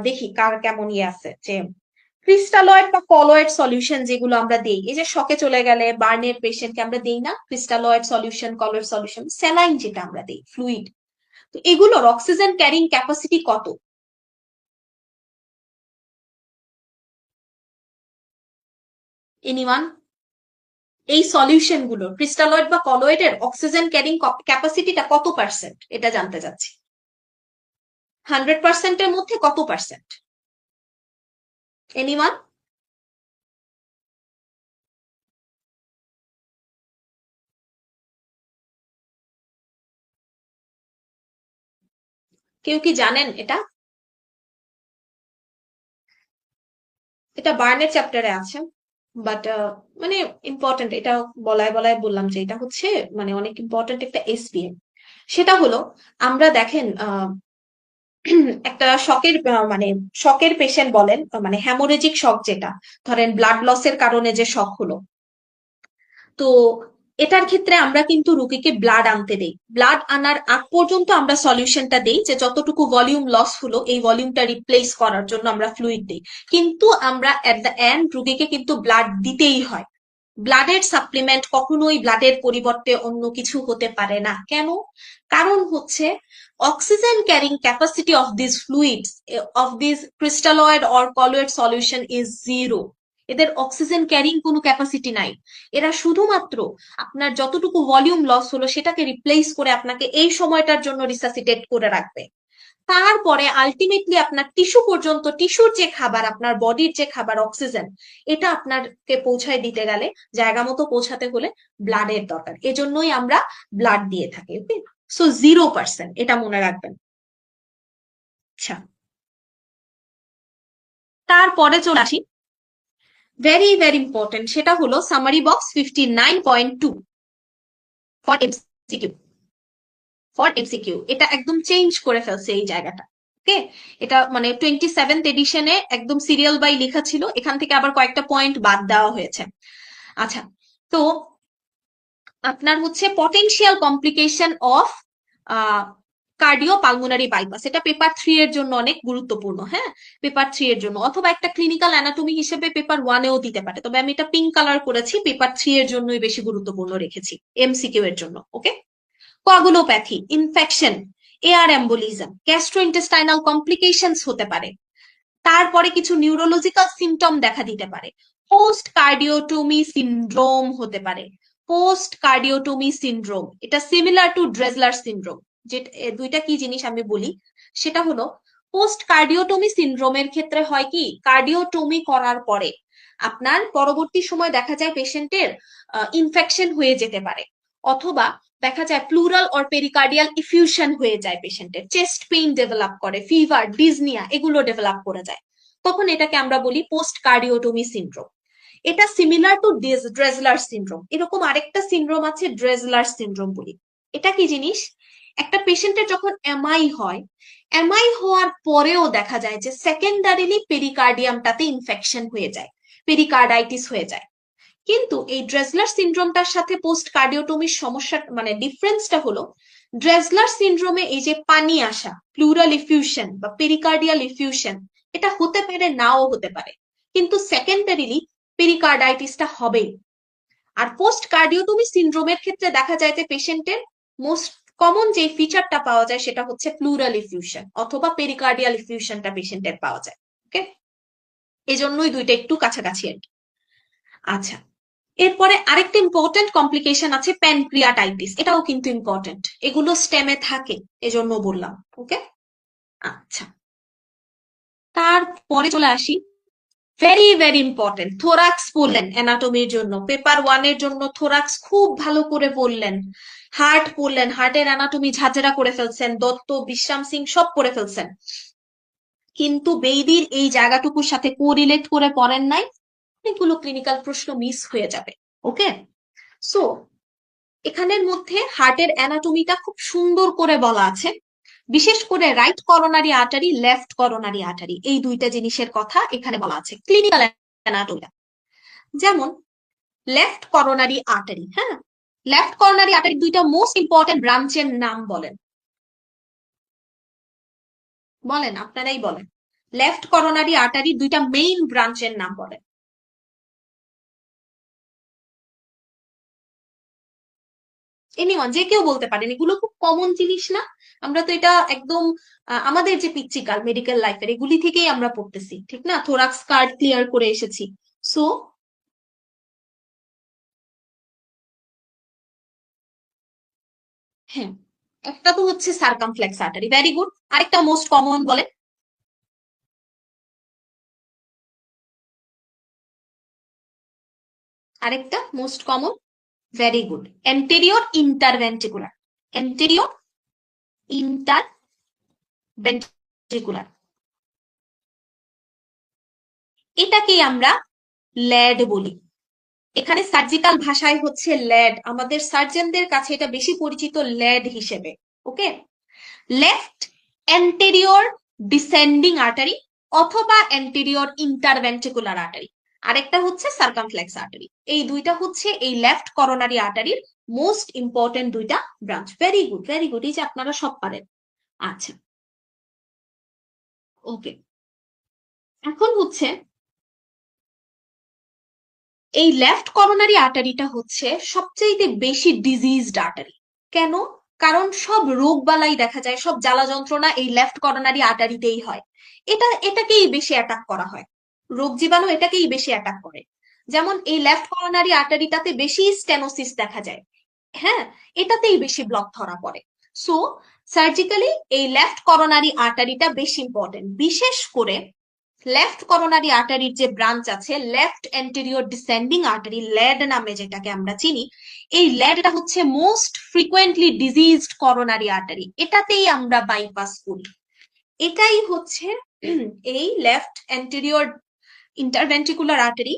দেখি কার কেমন ইয়ে আছে, যে ক্রিস্টালয়েড বা কলয়েড সলিউশন যেগুলো আমরা দেই, এই যে শকে চলে গেলে বার্নের পেশেন্টকে আমরা দেই না crystalloid solution, colloid solution, saline যেটা আমরা দেই, ফ্লুইড, তো এগুলোর অক্সিজেন ক্যারিং ক্যাপাসিটি কত? এনিওয়ান? এই সলিউশন গুলো ক্রিস্টালয়েড বা কলয়েডের অক্সিজেন ক্যারিং ক্যাপাসিটিটা কত পার্সেন্ট, এটা জানতে চাচ্ছি। 100%-এর মধ্যে কত পার্সেন্ট? এনিওয়ান? কেউ কি জানেন এটা? এটা বার্নের চ্যাপ্টারে আছে, বাট মানে ইম্পর্টেন্ট, এটা বলায় বলায় বললাম যে এটা হচ্ছে মানে অনেক ইম্পর্টেন্ট একটা এসপিএম। সেটা হলো, আমরা দেখেন একটা শকের মানে শকের পেশেন্ট বলেন, মানে হ্যামোরেজিক শক, যেটা ধরেন ব্লাড লসের কারণে যে শক হলো, তো এটার ক্ষেত্রে আমরা কিন্তু রুগীকে ব্লাড আনতে দেই। ব্লাড আনার আগ পর্যন্ত আমরা সলিউশনটা দেই যে যতটুকু ভলিউম লস হলো এই ভলিউমটা রিপ্লেস করার জন্য আমরা ফ্লুইড দিই, কিন্তু আমরা এট দ্য এন্ড রুগীকে কিন্তু ব্লাড দিতেই হয়। ব্লাডের সাপ্লিমেন্ট কখনোই ব্লাডের পরিবর্তে অন্য কিছু হতে পারে না। কেন? কারণ হচ্ছে oxygen carrying capacity of this fluids, of this crystalloid or colloid solution is zero. এদের অক্সিজেন ক্যারিং কোনো ক্যাপাসিটি নাই। এরা শুধুমাত্র আপনার যতটুকু ভলিউম লস হলো সেটাকে রিপ্লেস করে আপনাকে এই সময়টার জন্য রিসাসিটেট করে রাখবে। তারপরে আলটিমেটলি আপনার টিস্যু পর্যন্ত, টিস্যুর যে খাবার, আপনার বডির যে খাবার অক্সিজেন, এটা আপনাকে পৌঁছায় দিতে গেলে, জায়গা মতো পৌঁছাতে হলে ব্লাডের দরকার। এজন্যই আমরা ব্লাড দিয়ে থাকি। ওকে, সো 0%, এটা মনে রাখবেন। আচ্ছা, তারপরে চলে আসি, ভেরি ভেরি ইম্পর্টেন্ট, সেটা হলো summary box 59.2 for MCQ. For MCQ এটা একদম চেঞ্জ করে ফেলছে এই জায়গাটা। ওকে, এটা মানে 27th এডিশনে একদম সিরিয়াল বাই লেখা ছিল, এখান থেকে আবার কয়েকটা পয়েন্ট বাদ দেওয়া হয়েছে। আচ্ছা, তো আপনার হচ্ছে potential complication of cardio pulmonary bypass, এটা পেপার 3 এর জন্য অনেক গুরুত্বপূর্ণ। হ্যাঁ, পেপার 3 এর জন্য, অথবা একটা ক্লিনিক্যাল অ্যানাটমি হিসেবে পেপার 1-এও দিতে পারে, তবে আমি এটা পিঙ্ক কালার করেছি, পেপার 3 এর জন্যই বেশি গুরুত্বপূর্ণ রেখেছি এমসিকিউ এর জন্য। Okay, coagulopathy, infection, air embolism, gastrointestinal complications হতে পারে, তারপরে কিছু নিউরোলজিক্যাল সিমটম দেখা দিতে পারে, পোস্ট কার্ডিওটমি সিনড্রোম হতে পারে। পোস্ট কার্ডিওটমি সিনড্রোম এটা সিমিলার টু ড্রেজলার সিনড্রোম। যে দুইটা কি জিনিস আমি বলি, সেটা হলো পোস্ট কার্ডিওটমি সিনড্রোমের ক্ষেত্রে হয় কি, কার্ডিওটমি করার পরে আপনার পরবর্তী সময় দেখা যায় পেশেন্টের ইনফেকশন হয়ে যেতে পারে, অথবা দেখা যায় প্লুরাল অর পেরিকার্ডিয়াল ইফিউশন হয়ে যায়, পেশেন্টের চেস্ট পেইন ডেভেলপ করে, ফিভার, ডিজনিয়া এগুলো ডেভেলপ করে যায়, তখন এটাকে আমরা বলি পোস্ট কার্ডিওটমি সিনড্রোম। এটা সিমিলার টু ড্রেজলার সিনড্রোম। এরকম আরেকটা সিনড্রোম আছে ড্রেজলার সিনড্রোম বলি। এটা কি জিনিস, একটা পেশেন্টের যখন এমআই হয়, এমআই হওয়ার পরেও দেখা যায় যে সেকেন্ডারিলি পেরিকার্ডিয়ামটাতে ইনফেকশন হয়ে যায়, পেরিকার্ডাইটিস হয়ে যায়। কিন্তু এই ড্রেজলার সিনড্রোমটার সাথে পোস্ট কার্ডিওটমির সমস্যা মানে ডিফারেন্সটা হলো, ড্রেজলার সিনড্রোমে এই যে পানি আসা, প্লুরাল ইফিউশন বা পেরিকার্ডিয়াল ইফিউশন, এটা হতে পারে নাও হতে পারে, কিন্তু সেকেন্ডারিলি পেরিকার্ডাইটিসটা হবেই। আর পোস্ট কার্ডিওটমি সিনড্রোমের ক্ষেত্রে দেখা যায় যে পেশেন্টের মোস্ট কমন যে ফিচারটা পাওয়া যায় সেটা হচ্ছে প্লুরাল ইফিউশন অথবা পেরিকার্ডিয়াল ইফিউশনটা পেশেন্টের পাওয়া যায়। ওকে, এজন্যই দুইটা একটু কাছাকাছি আর কি। আচ্ছা, এরপরে আরেকটা ইম্পর্টেন্ট কমপ্লিকেশন আছে প্যানক্রিয়াটাইটিস, এটাও কিন্তু ইম্পর্টেন্ট, এগুলো স্টেমে থাকে এজন্য বললাম। ওকে, আচ্ছা, তারপরে চলে আসি, ভেরি ভেরি ইম্পর্টেন্ট থোরাক্স পড়লেন অ্যানাটমির জন্য, পেপার 1 এর জন্য থোরাক্স খুব ভালো করে পড়লেন, হার্ট পড়লেন, হার্টের অ্যানাটমি ঝাঁঝরা করে ফেলছেন, দত্ত, বিশ্রাম সিং সব করে ফেলছেন, কিন্তু বেইদির এই জায়গাটুকুর সাথে কোরিলেট করে পড়েন নাই, অনেকগুলো ক্লিনিক্যাল প্রশ্ন মিস হয়ে যাবে। ওকে, সো এখানের মধ্যে হার্টের অ্যানাটমিটা খুব সুন্দর করে বলা আছে, বিশেষ করে right coronary artery, left coronary artery, এই দুইটা জিনিসের কথা এখানে বলা আছে ক্লিনিক্যাল অ্যানাটমি। যেমন লেফট করোনারি আর্টারি, হ্যাঁ, লেফট করোনারি আর্টারি দুইটা মোস্ট ইম্পর্টেন্ট ব্রাঞ্চের নাম বলেন, বলেন আপনারাই বলেন, লেফট করোনারি আর্টারি দুইটা মেইন ব্রাঞ্চের নাম বলেন। এনিওয়ান, যে কেউ বলতে পারেন, এগুলো খুব কমন জিনিস না, আমরা তো এটা একদম আমাদের যে পিচ্চিকাল মেডিকেল লাইফের এগুলি থেকেই আমরা পড়তেছি, ঠিক না, থোরাক্স কার্ড ক্লিয়ার করে এসেছি। সো হ্যাঁ, একটা তো হচ্ছে সার্কামফ্লেক্স আর্টারি, ভেরি গুড, আরেকটা মোস্ট কমন বলেন। আরেকটা most common, very good, anterior interventricular, anterior interventricular, এটাকেই আমরা ল্যাড বলি, এখানে সার্জিক্যাল ভাষায় হচ্ছে ল্যাড, আমাদের সার্জনদের কাছে এটা বেশি পরিচিত ল্যাড হিসেবে। ওকে, লেফট অ্যান্টেরিয়র ডিসেন্ডিং আর্টারি অথবা অ্যান্টেরিয়র ইন্টারভেন্ট্রিকুলার আর্টারি, আরেকটা হচ্ছে সার্কামফ্লেক্স আর্টারি, এই দুইটা হচ্ছে এই লেফট করোনারি আর্টারির মোস্ট ইম্পর্টেন্ট দুইটা branch. Very good, very good, এই যে আপনারা সব পারেন। আচ্ছা, ওকে, এখন হচ্ছে এই লেফট করোনারি আর্টারিটা হচ্ছে সবচেয়ে বেশি ডিজিজড আর্টারি। কেন? কারণ সব রোগ বালাই দেখা যায়, সব জ্বালা যন্ত্রণা এই লেফট করোনারি আর্টারিতেই হয়, এটাকেই বেশি অ্যাটাক করা হয়, রোগ জীবাণু এটাকেই বেশি অ্যাটাক করে। যেমন এই লেফট করোনারি আর্টারিটাতে বেশি স্টেনোসিস দেখা যায়, হ্যাঁ, এটাতেই বেশি ব্লক ধরা পড়ে। সো সার্জিক্যালি এই লেফট করোনারি আর্টারিটা বেশি ইম্পর্টেন্ট, বিশেষ করে লেফট করোনারি আর্টারির যে ব্রাঞ্চ আছে left anterior descending artery, lad নামে যেটাকে আমরা চিনি, এই ল্যাডটা হচ্ছে most frequently diseased coronary artery, এটাতেই আমরা বাইপাস করি। এটাই হচ্ছে এই লেফট এন্টেরিয়র ইন্টারভেন্ট্রিকুলার আর্টারি,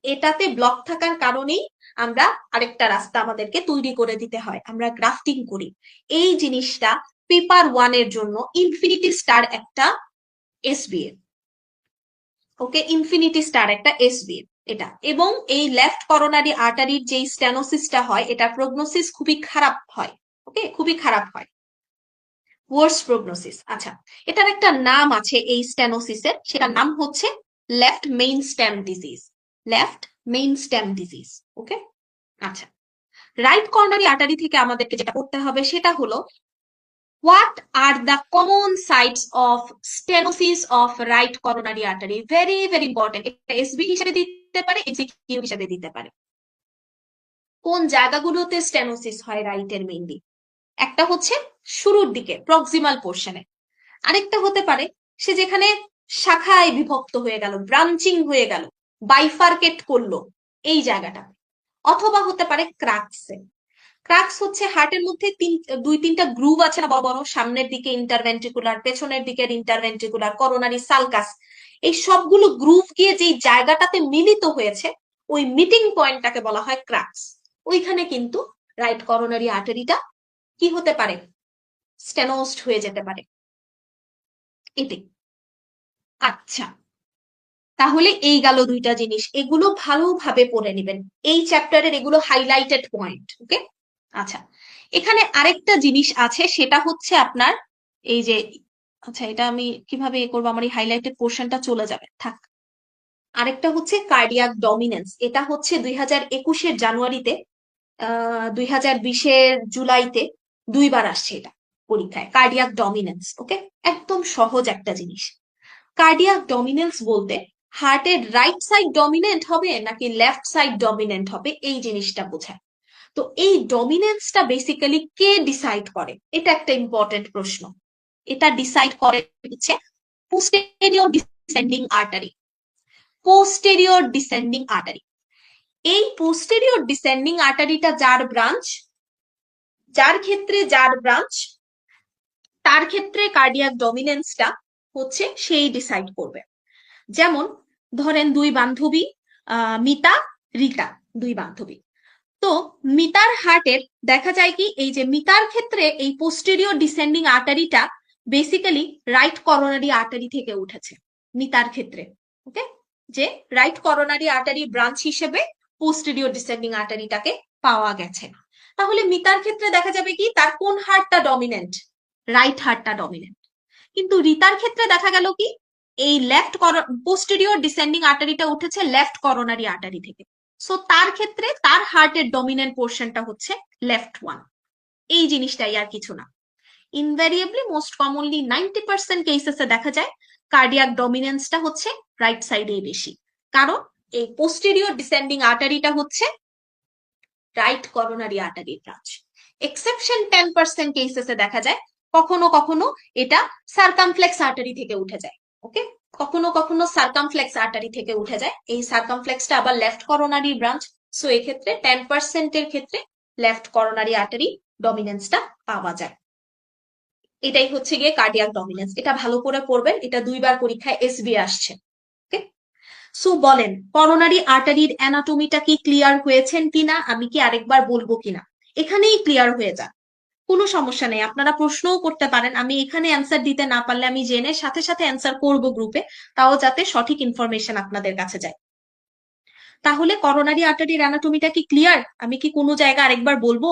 এটাতে ব্লক থাকার কারণেই আমরা আরেকটা রাস্তা আমাদেরকে তৈরি করে দিতে হয়, আমরা গ্রাফটিং করি। এই জিনিসটা পেপার 1 এর জন্য ইনফিনিটি স্টার একটা এসবিএ, ওকে, ইনফিনিটি স্টার একটা এসবিএ এটা। এবং এই লেফট করোনারি আর্টারির যে স্টেনোসিসটা হয়, এটা প্রগনোসিস খুবই খারাপ হয়, ওকে, খুবই খারাপ হয়, ওয়ার্স প্রগনোসিস। আচ্ছা, এটার একটা নাম আছে এই স্টেনোসিসের, সেটার নাম হচ্ছে left main stem disease, left main stem disease, okay. আচ্ছা, রাইট কর্নারি আর্টারি থেকে আমাদেরকে যেটা করতে হবে সেটা হলো what are the common sites of stenosis of right coronary artery? very very important, এটা এসবি হিসেবে দিতে পারে, এমসিকিউ হিসেবে দিতে পারে। কোন জায়গাগুলোতে স্টেনোসিস হয় রাইটের মেইনলি? একটা হচ্ছে শুরুর দিকে প্রক্সিমাল পোর্শনে, আরেকটা হতে পারে সে যেখানে শাখায় বিভক্ত হয়ে গেল, ব্রাঞ্চিং হয়ে গেল, বাইফার্কেট করলো এই জায়গাটা, অথবা হতে পারে ক্রাক্সে। ক্রাক্স হচ্ছে হার্টের মধ্যে দুই তিনটা গ্রুভ আছে না বড় বড়, সামনের দিকে ইন্টারভেন্ট্রিকুলার, পেছনের দিকে ইন্টারভেন্ট্রিকুলার, করোনারি সালকাস, এই সবগুলো গ্রুভ গিয়ে যেই জায়গাটাতে মিলিত হয়েছে ওই মিটিং পয়েন্টটাকে বলা হয় ক্রাক্স। ওইখানে কিন্তু রাইট করোনারি আর্টারিটা কি হতে পারে, স্টেনোসড হয়ে যেতে পারে, এটাই। আচ্ছা, তাহলে এই গেল দুইটা জিনিস, এগুলো ভালোভাবে পড়ে নেবেন, এই চ্যাপ্টারের এগুলো হাইলাইটেড পয়েন্ট, ওকে। আচ্ছা, এখানে আরেকটা জিনিস আছে, সেটা হচ্ছে আপনার এই যে, আচ্ছা এটা আমি কিভাবে করবো, আমার এই হাইলাইটেড পোর্শনটা চলে যাবে, থাক। আরেকটা হচ্ছে কার্ডিয়াক ডমিনেন্স, এটা হচ্ছে 2021-এর জানুয়ারিতে, 2020-এর জুলাইতে দুইবার আসছে এটা পরীক্ষায়, কার্ডিয়াক ডমিনেন্স, ওকে। একদম সহজ একটা জিনিস। কার্ডিয়াক ডমিনেন্স বলতে হার্টের রাইট সাইড ডমিনেন্ট হবে নাকি লেফট সাইড ডমিনেন্ট হবে, এই জিনিসটা বোঝায়। তো এই ডমিনেন্সটা বেসিক্যালি কে ডিসাইড করে, এটা একটা ইম্পর্টেন্ট প্রশ্ন। এটা ডিসাইড করে হচ্ছে posterior descending artery, posterior descending artery. এই পোস্টেরিয়র ডিসেন্ডিং আর্টারিটা যার ব্রাঞ্চ, যার ব্রাঞ্চ তার ক্ষেত্রে কার্ডিয়াক ডমিনেন্সটা হচ্ছে সেই ডিসাইড করবে। যেমন ধরেন দুই বান্ধবী, মিতা, রিতা, দুই বান্ধবী। তো মিতার হার্টের দেখা যায় কি, এই যে মিতার ক্ষেত্রে এই পোস্টেরিয়র ডিসেন্ডিং আর্টারিটা বেসিক্যালি রাইট করোনারি আর্টারি থেকে উঠেছে মিতার ক্ষেত্রে, ওকে, যে রাইট করোনারি আর্টারি ব্রাঞ্চ হিসেবে পোস্টেরিয়র ডিসেন্ডিং আর্টারিটাকে পাওয়া গেছে। তাহলে মিতার ক্ষেত্রে দেখা যাবে কি, তার কোন হার্টটা ডমিনেন্ট, রাইট হার্টটা ডমিনেন্ট। কিন্তু রিতার ক্ষেত্রে দেখা গেল কি, এই লেফট পোস্টেরিয়র ডিসেন্ডিং আর্টারিটা উঠেছে লেফট করোনারি আর্টারি থেকে। সো তার ক্ষেত্রে তার হার্টের ডমিনেন্ট পোর্শনটা হচ্ছে লেফট ওয়ান, এই জিনিসটাই, আর কিছু না। ইনভ্যারিয়েবলি মোস্ট কমনলি 90% কেসেসে দেখা যায় কার্ডিয়াক ডমিনেন্সটা হচ্ছে রাইট সাইডে বেশি, কারণ এই পোস্টেরিয়র ডিসেন্ডিং আর্টারিটা হচ্ছে রাইট করোনারি আর্টারির ব্রাঞ্চ। এক্সেপশন 10% কেসেসে দেখা যায় কখনো কখনো এটা সার্কামফ্লেক্স আর্টারি থেকে উঠে যায়, ওকে, কখনো কখনো সার্কামফ্লেক্স আর্টারি থেকে উঠে যায়, এই সার্কামফ্লেক্সটা আবার লেফট করোনারি ব্রাঞ্চ। সো এক্ষেত্রে 10% এর ক্ষেত্রে লেফট করোনারি আর্টারি ডমিনেন্সটা পাওয়া যায়। এটাই হচ্ছে গিয়ে কার্ডিয়াক ডমিনেন্স, এটা ভালো করে পড়বেন, এটা দুইবার পরীক্ষায় এসবি আসছে, ওকে। সো বলেন করোনারি আর্টারির অ্যানাটমিটা কি ক্লিয়ার হয়েছেন কিনা, আমি কি আরেকবার বলবো কিনা? এখানেই ক্লিয়ার হয়ে যান, কোনো সমস্যা নেই, আপনারা প্রশ্নও করতে পারেন, আমি এখানে অ্যান্সার দিতে না পারলে আমি জেনে সাথে সাথে অ্যান্সার করব গ্রুপে, তাও যাতে সঠিক ইনফরমেশন আপনাদের কাছে যায়। তাহলে করোনারি আর্টারির অ্যানাটমিটা কি ক্লিয়ার, আমি কি কোনো জায়গা আরেকবার বলবো?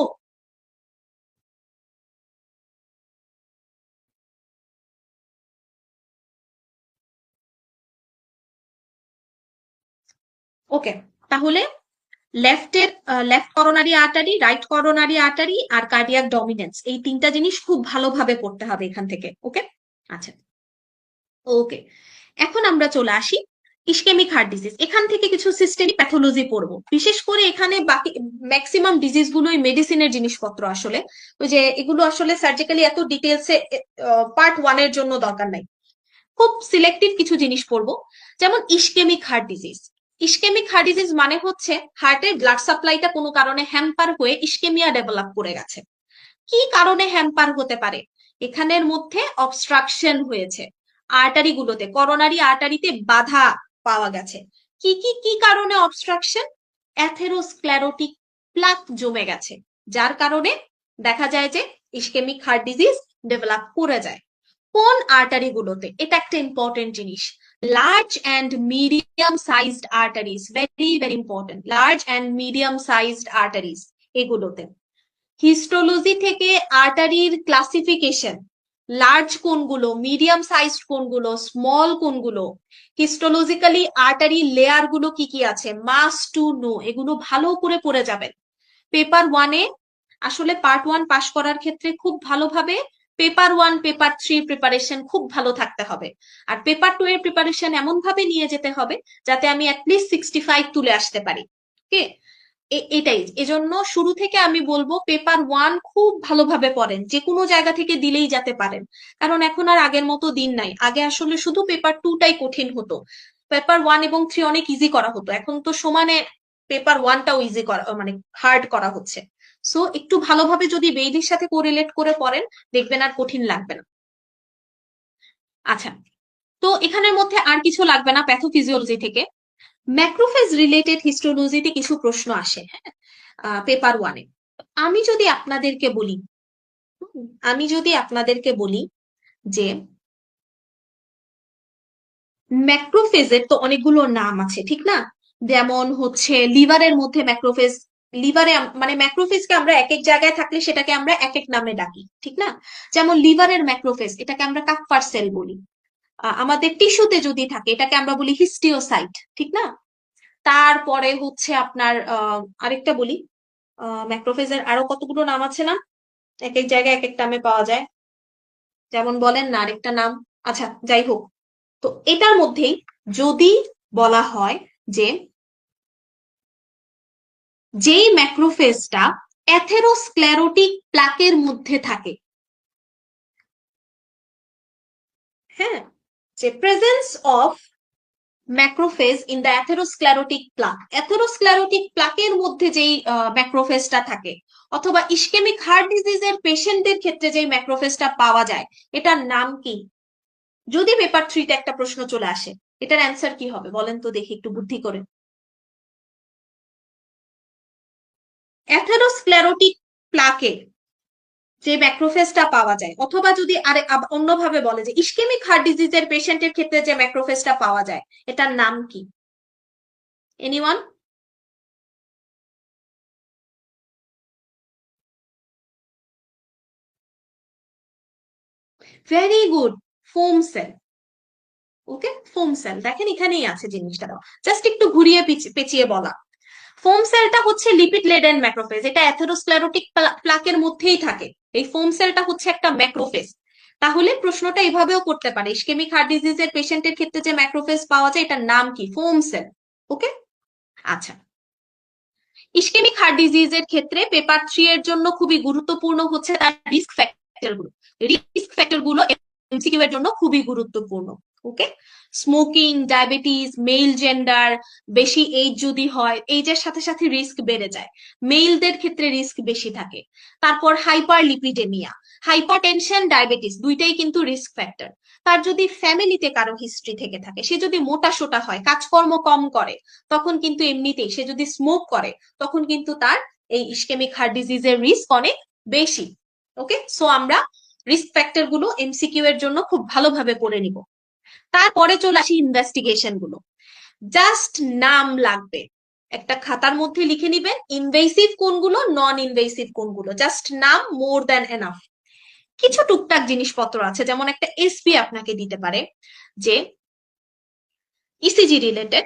ওকে, তাহলে left coronary artery, right coronary artery আর কার্ডিয়াক ডমিনেন্স, এই তিনটা জিনিস খুব ভালোভাবে পড়তে হবে এখান থেকে, ওকে। আচ্ছা, ওকে, এখন আমরা চলে আসি ইসকেমিক হার্ট ডিজিজ। এখান থেকে কিছু সিস্টেমিক প্যাথোলজি পড়বো, বিশেষ করে এখানে বাকি ম্যাক্সিমাম ডিজিজ গুলোই মেডিসিনের জিনিসপত্র, আসলে ওই যে এগুলো আসলে সার্জিক্যালি এত ডিটেলসে পার্ট 1 এর জন্য দরকার নাই, খুব সিলেক্টিভ কিছু জিনিস পড়বো। যেমন ischaemic heart disease, ischaemic heart disease মানে হচ্ছে হার্টের ব্লাড সাপ্লাইটা কোনো কারণে হ্যাম্পার হয়ে ইসকেমিয়া ডেভেলপ করে গেছে। কি কারণে হ্যাম্পার হতে পারে, এখানের মধ্যে অবস্ট্রাকশন হয়েছে, আর্টারি গুলোতে, করোনারি আর্টারিতে বাধা পাওয়া গেছে। কি কি কি কারণে অবস্ট্রাকশন, অ্যাথেরোস্ক্লেরোটিক প্লাক জমে গেছে, যার কারণে দেখা যায় যে ইসকেমিক হার্ট ডিজিজ ডেভেলপ করে যায়। কোন আর্টারি গুলোতে? এটা একটা ইম্পর্টেন্ট জিনিস। Large and medium sized arteries, very very important. Large and medium sized arteries এগুলোতে। হিস্টোলজি থেকে আর্টারির ক্লাসিফিকেশন, লার্জ কোনগুলো, মিডিয়াম সাইজড কোনগুলো, স্মল কোনগুলো, হিস্টোলজিক্যালি আর্টারি লেয়ার গুলো কি কি আছে, মাস্ট টু নো, এগুলো ভালো করে পড়ে যাবেন। পেপার ওয়ানে আসলে পার্ট ওয়ান পাশ করার ক্ষেত্রে খুব ভালোভাবে paper one paper three preparation খুব ভালো থাকতে হবে, আর পেপার টু এর প্রিপারেশন এমন ভাবে নিয়ে যেতে হবে যাতে আমি অ্যাটলিস্ট 65 তুলে আসতে পারি। ওকে, এটাই এজন্য শুরু থেকে আমি বলবো পেপার ওয়ান খুব ভালোভাবে পড়েন, যে কোনো জায়গা থেকে দিলেই যেতে পারেন, কারণ এখন আর আগের মতো দিন নাই। আগে আসলে শুধু পেপার টুটাই কঠিন হতো, পেপার ওয়ান এবং থ্রি অনেক ইজি করা হতো, এখন তো সমানে পেপার ওয়ানটাও ইজি করা মানে হার্ড করা হচ্ছে। সো একটু ভালোভাবে যদি বেইলির সাথে কোরিলেট করে পড়েন দেখবেন আর কঠিন লাগবে না। আচ্ছা, তো এখানের মধ্যে আর কিছু লাগবে না প্যাথোফিজিওলজি থেকে। ম্যাক্রোফেজ রিলেটেড হিস্টোলজিতে কিছু প্রশ্ন আসে, হ্যাঁ, পেপার ওয়ানে। আমি যদি আপনাদেরকে বলি আমি যদি আপনাদেরকে বলি যে ম্যাক্রোফেজের তো অনেকগুলো নাম আছে, ঠিক না? যেমন হচ্ছে লিভারের মধ্যে ম্যাক্রোফেজ, লিভারে মানে ম্যাক্রোফেজকে আমরা এক এক জায়গায় থাকলে সেটাকে আমরা এক এক নামে ডাকি, ঠিক না? যেমন লিভারের ম্যাক্রোফেজ, এটাকে আমরা কাপ্পার সেল বলি। আমাদের টিস্যুতে যদি থাকে এটাকে আমরা বলি হিস্টিওসাইট, ঠিক না? তারপরে হচ্ছে আপনার আরেকটা বলি, ম্যাক্রোফেজের আরো কতগুলো নাম আছে না, এক এক জায়গায় এক এক নামে পাওয়া যায়, যেমন বলেন না আরেকটা নাম। আচ্ছা যাই হোক, তো এটার মধ্যেই যদি বলা হয় যে যেই ম্যাক্রোফেজটা অ্যাথেরোস্ক্লেরোটিক প্লাকের মধ্যে থাকে, হ্যাঁ, যে presence of macrophage in the atherosclerotic plaque, atherosclerotic প্লাকের মধ্যে যেই ম্যাক্রোফেজটা থাকে, অথবা ইসকেমিক হার্ট ডিজিজের পেশেন্টদের ক্ষেত্রে যেই ম্যাক্রোফেজটা পাওয়া যায়, এটার নাম কি? যদি পেপার থ্রিতে একটা প্রশ্ন চলে আসে, এটার অ্যান্সার কি হবে বলেন তো দেখি একটু বুদ্ধি করে। অ্যাথেরোস্ক্লেরোটিক প্লাকে যে ম্যাক্রোফেজটা পাওয়া যায়, অথবা যদি আরে অন্যভাবে বলে যে ইসকেমিক হার্ট ডিজিজের পেশেন্টের ক্ষেত্রে যে ম্যাক্রোফেজটা পাওয়া যায়, এটার নাম কি? Anyone? Very good, foam cell. Okay, foam cell, দেখেন এখানেই আছে জিনিসটা, দাও জাস্ট একটু ঘুরিয়ে পেঁচিয়ে বলা। ফোম সেলটা হচ্ছে লিপিড লেডেন ম্যাক্রোফেজ, এটা অ্যাথেরোস্ক্লেরোটিক প্লাকের মধ্যেই থাকে। এই ফোম সেলটা হচ্ছে একটা ম্যাক্রোফেজ। তাহলে প্রশ্নটা এভাবেও করতে পারে, ইসকেমিক হার্ট ডিজিজের পেশেন্টের ক্ষেত্রে যে ম্যাক্রোফেজ পাওয়া যায় এটার নাম কি? Foam cell. ওকে, আচ্ছা। ইসকেমিক হার্ট ডিজিজের ক্ষেত্রে পেপার থ্রি এর জন্য খুবই গুরুত্বপূর্ণ হচ্ছে তার রিস্ক ফ্যাক্টর গুলো। রিস্ক ফ্যাক্টর গুলো এমসিকিউ এর জন্য খুবই গুরুত্বপূর্ণ। ওকে, স্মোকিং, ডায়াবেটিস, মেল জেন্ডার, বেশি এইজ যদি হয়, এইজের সাথে সাথে রিস্ক বেড়ে যায়, মেলদের ক্ষেত্রে রিস্ক বেশি থাকে। তারপর হাইপার লিপিডেমিয়া, হাইপারটেনশন, ডায়াবেটিস দুইটাই কিন্তু রিস্ক ফ্যাক্টর। তার যদি ফ্যামিলিতে কারো হিস্ট্রি থেকে থাকে, সে যদি মোটা সোটা হয়, কাজকর্ম কম করে, তখন কিন্তু এমনিতেই, সে যদি স্মোক করে তখন কিন্তু তার এই ইসকেমিক হার্ট ডিজিজের রিস্ক অনেক বেশি। ওকে, সো আমরা রিস্ক ফ্যাক্টর গুলো এমসিকিউ এর জন্য খুব ভালোভাবে পড়ে নিব। তারপরে চলে আসি ইনভেস্টিগেশন গুলো। জাস্ট নাম লাগবে, একটা খাতার মধ্যে লিখে নিবেন ইনভেসিভ কোনগুলো, নন ইনভেসিভ কোনগুলো, জাস্ট নাম, মোর দ্যান এনাফ। কিছু টুকটাক জিনিসপত্র আছে, যেমন একটা এসপি আপনাকে দিতে পারে যে ইসিজি রিলেটেড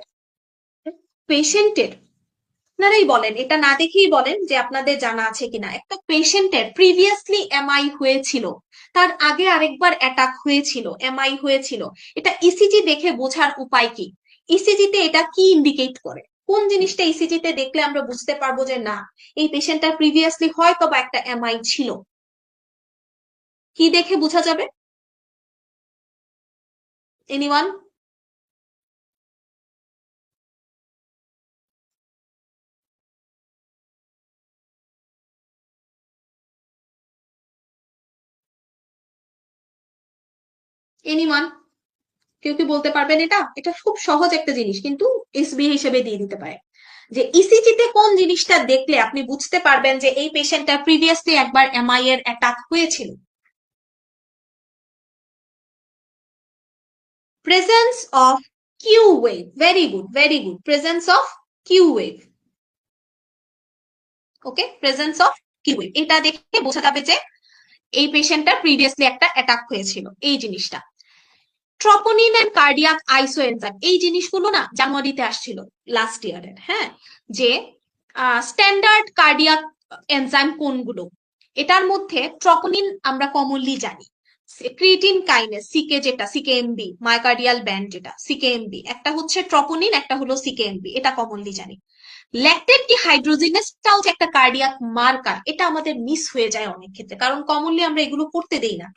পেশেন্টের, আপনারাই বলেন, এটা না দেখেই বলেন যে আপনাদের জানা আছে কিনা, একটা পেশেন্টের প্রিভিয়াসলি এমআই হয়েছিল, তার আগে আরেকবার অ্যাটাক হয়েছিল, এমআই হয়েছিল, এটা ইসিজি দেখে বোঝার উপায় কি? ইসিজিতে এটা কি ইন্ডিকেট করে? কোন জিনিসটা ইসিজিতে দেখলে আমরা বুঝতে পারবো যে না, এই পেশেন্টটার প্রিভিয়াসলি হয়তো বা একটা এমআই ছিল? কি দেখে বোঝা যাবে? এনিওয়ান? এনিওয়ান? কেউ কি বলতে পারবেন? এটা এটা খুব সহজ একটা জিনিস, কিন্তু এসবি হিসেবে দিয়ে দিতে পারে যে ইসিজিতে কোন জিনিসটা দেখলে আপনি বুঝতে পারবেন যে এই পেশেন্টটা প্রিভিয়াসলি একবার এমআই এর অ্যাটাক হয়েছিল। Presence of Q wave, very good, very good, presence of Q wave. Okay, presence of Q wave, এটা দেখে বোঝা যাবে যে এই পেশেন্টটার প্রিভিয়াসলি একটা অ্যাটাক হয়েছিল, এই জিনিসটা। ট্রপোনিন এন্ড কার্ডিয়াক আইসোএনজাইম, এই জিনিসগুলো না জানুয়ারিতে আসছিল লাস্ট ইয়ারের, হ্যাঁ, যে স্ট্যান্ডার্ড কার্ডিয়াক এনজাইম কোনগুলো। এটার মধ্যে ট্রপোনিন আমরা কমনলি জানি, ক্রিয়েটিন কাইনেস সিকে, যেটা সিকেএমবি, মায়োকার্ডিয়াল ব্যান্ড যেটা সিকেএমবি, একটা হচ্ছে ট্রপোনিন, একটা হলো সিকেএমবি, এটা কমনলি জানি। ল্যাকটেট ডিহাইড্রোজিনেসটাও যে একটা কার্ডিয়াক মার্কার, এটা আমাদের মিস হয়ে যায় অনেক ক্ষেত্রে, কারণ কমনলি আমরা এগুলো করতে দেই না।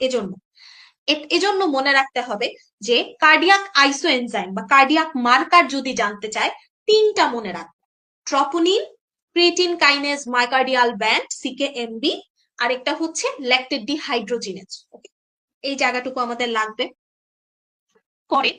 এজন্য মনে রাখতে হবে যে কার্ডিয়াক আইসোএনজাইম বা কার্ডিয়াক মার্কার যদি জানতে চায়, তিনটা মনে রাখবে: troponin, creatine kinase, myocardial band CKMB, আরেকটা হচ্ছে ল্যাকটেট ডিহাইড্রোজিনেজ। এই জায়গাটুকু আমাদের লাগবে। পরে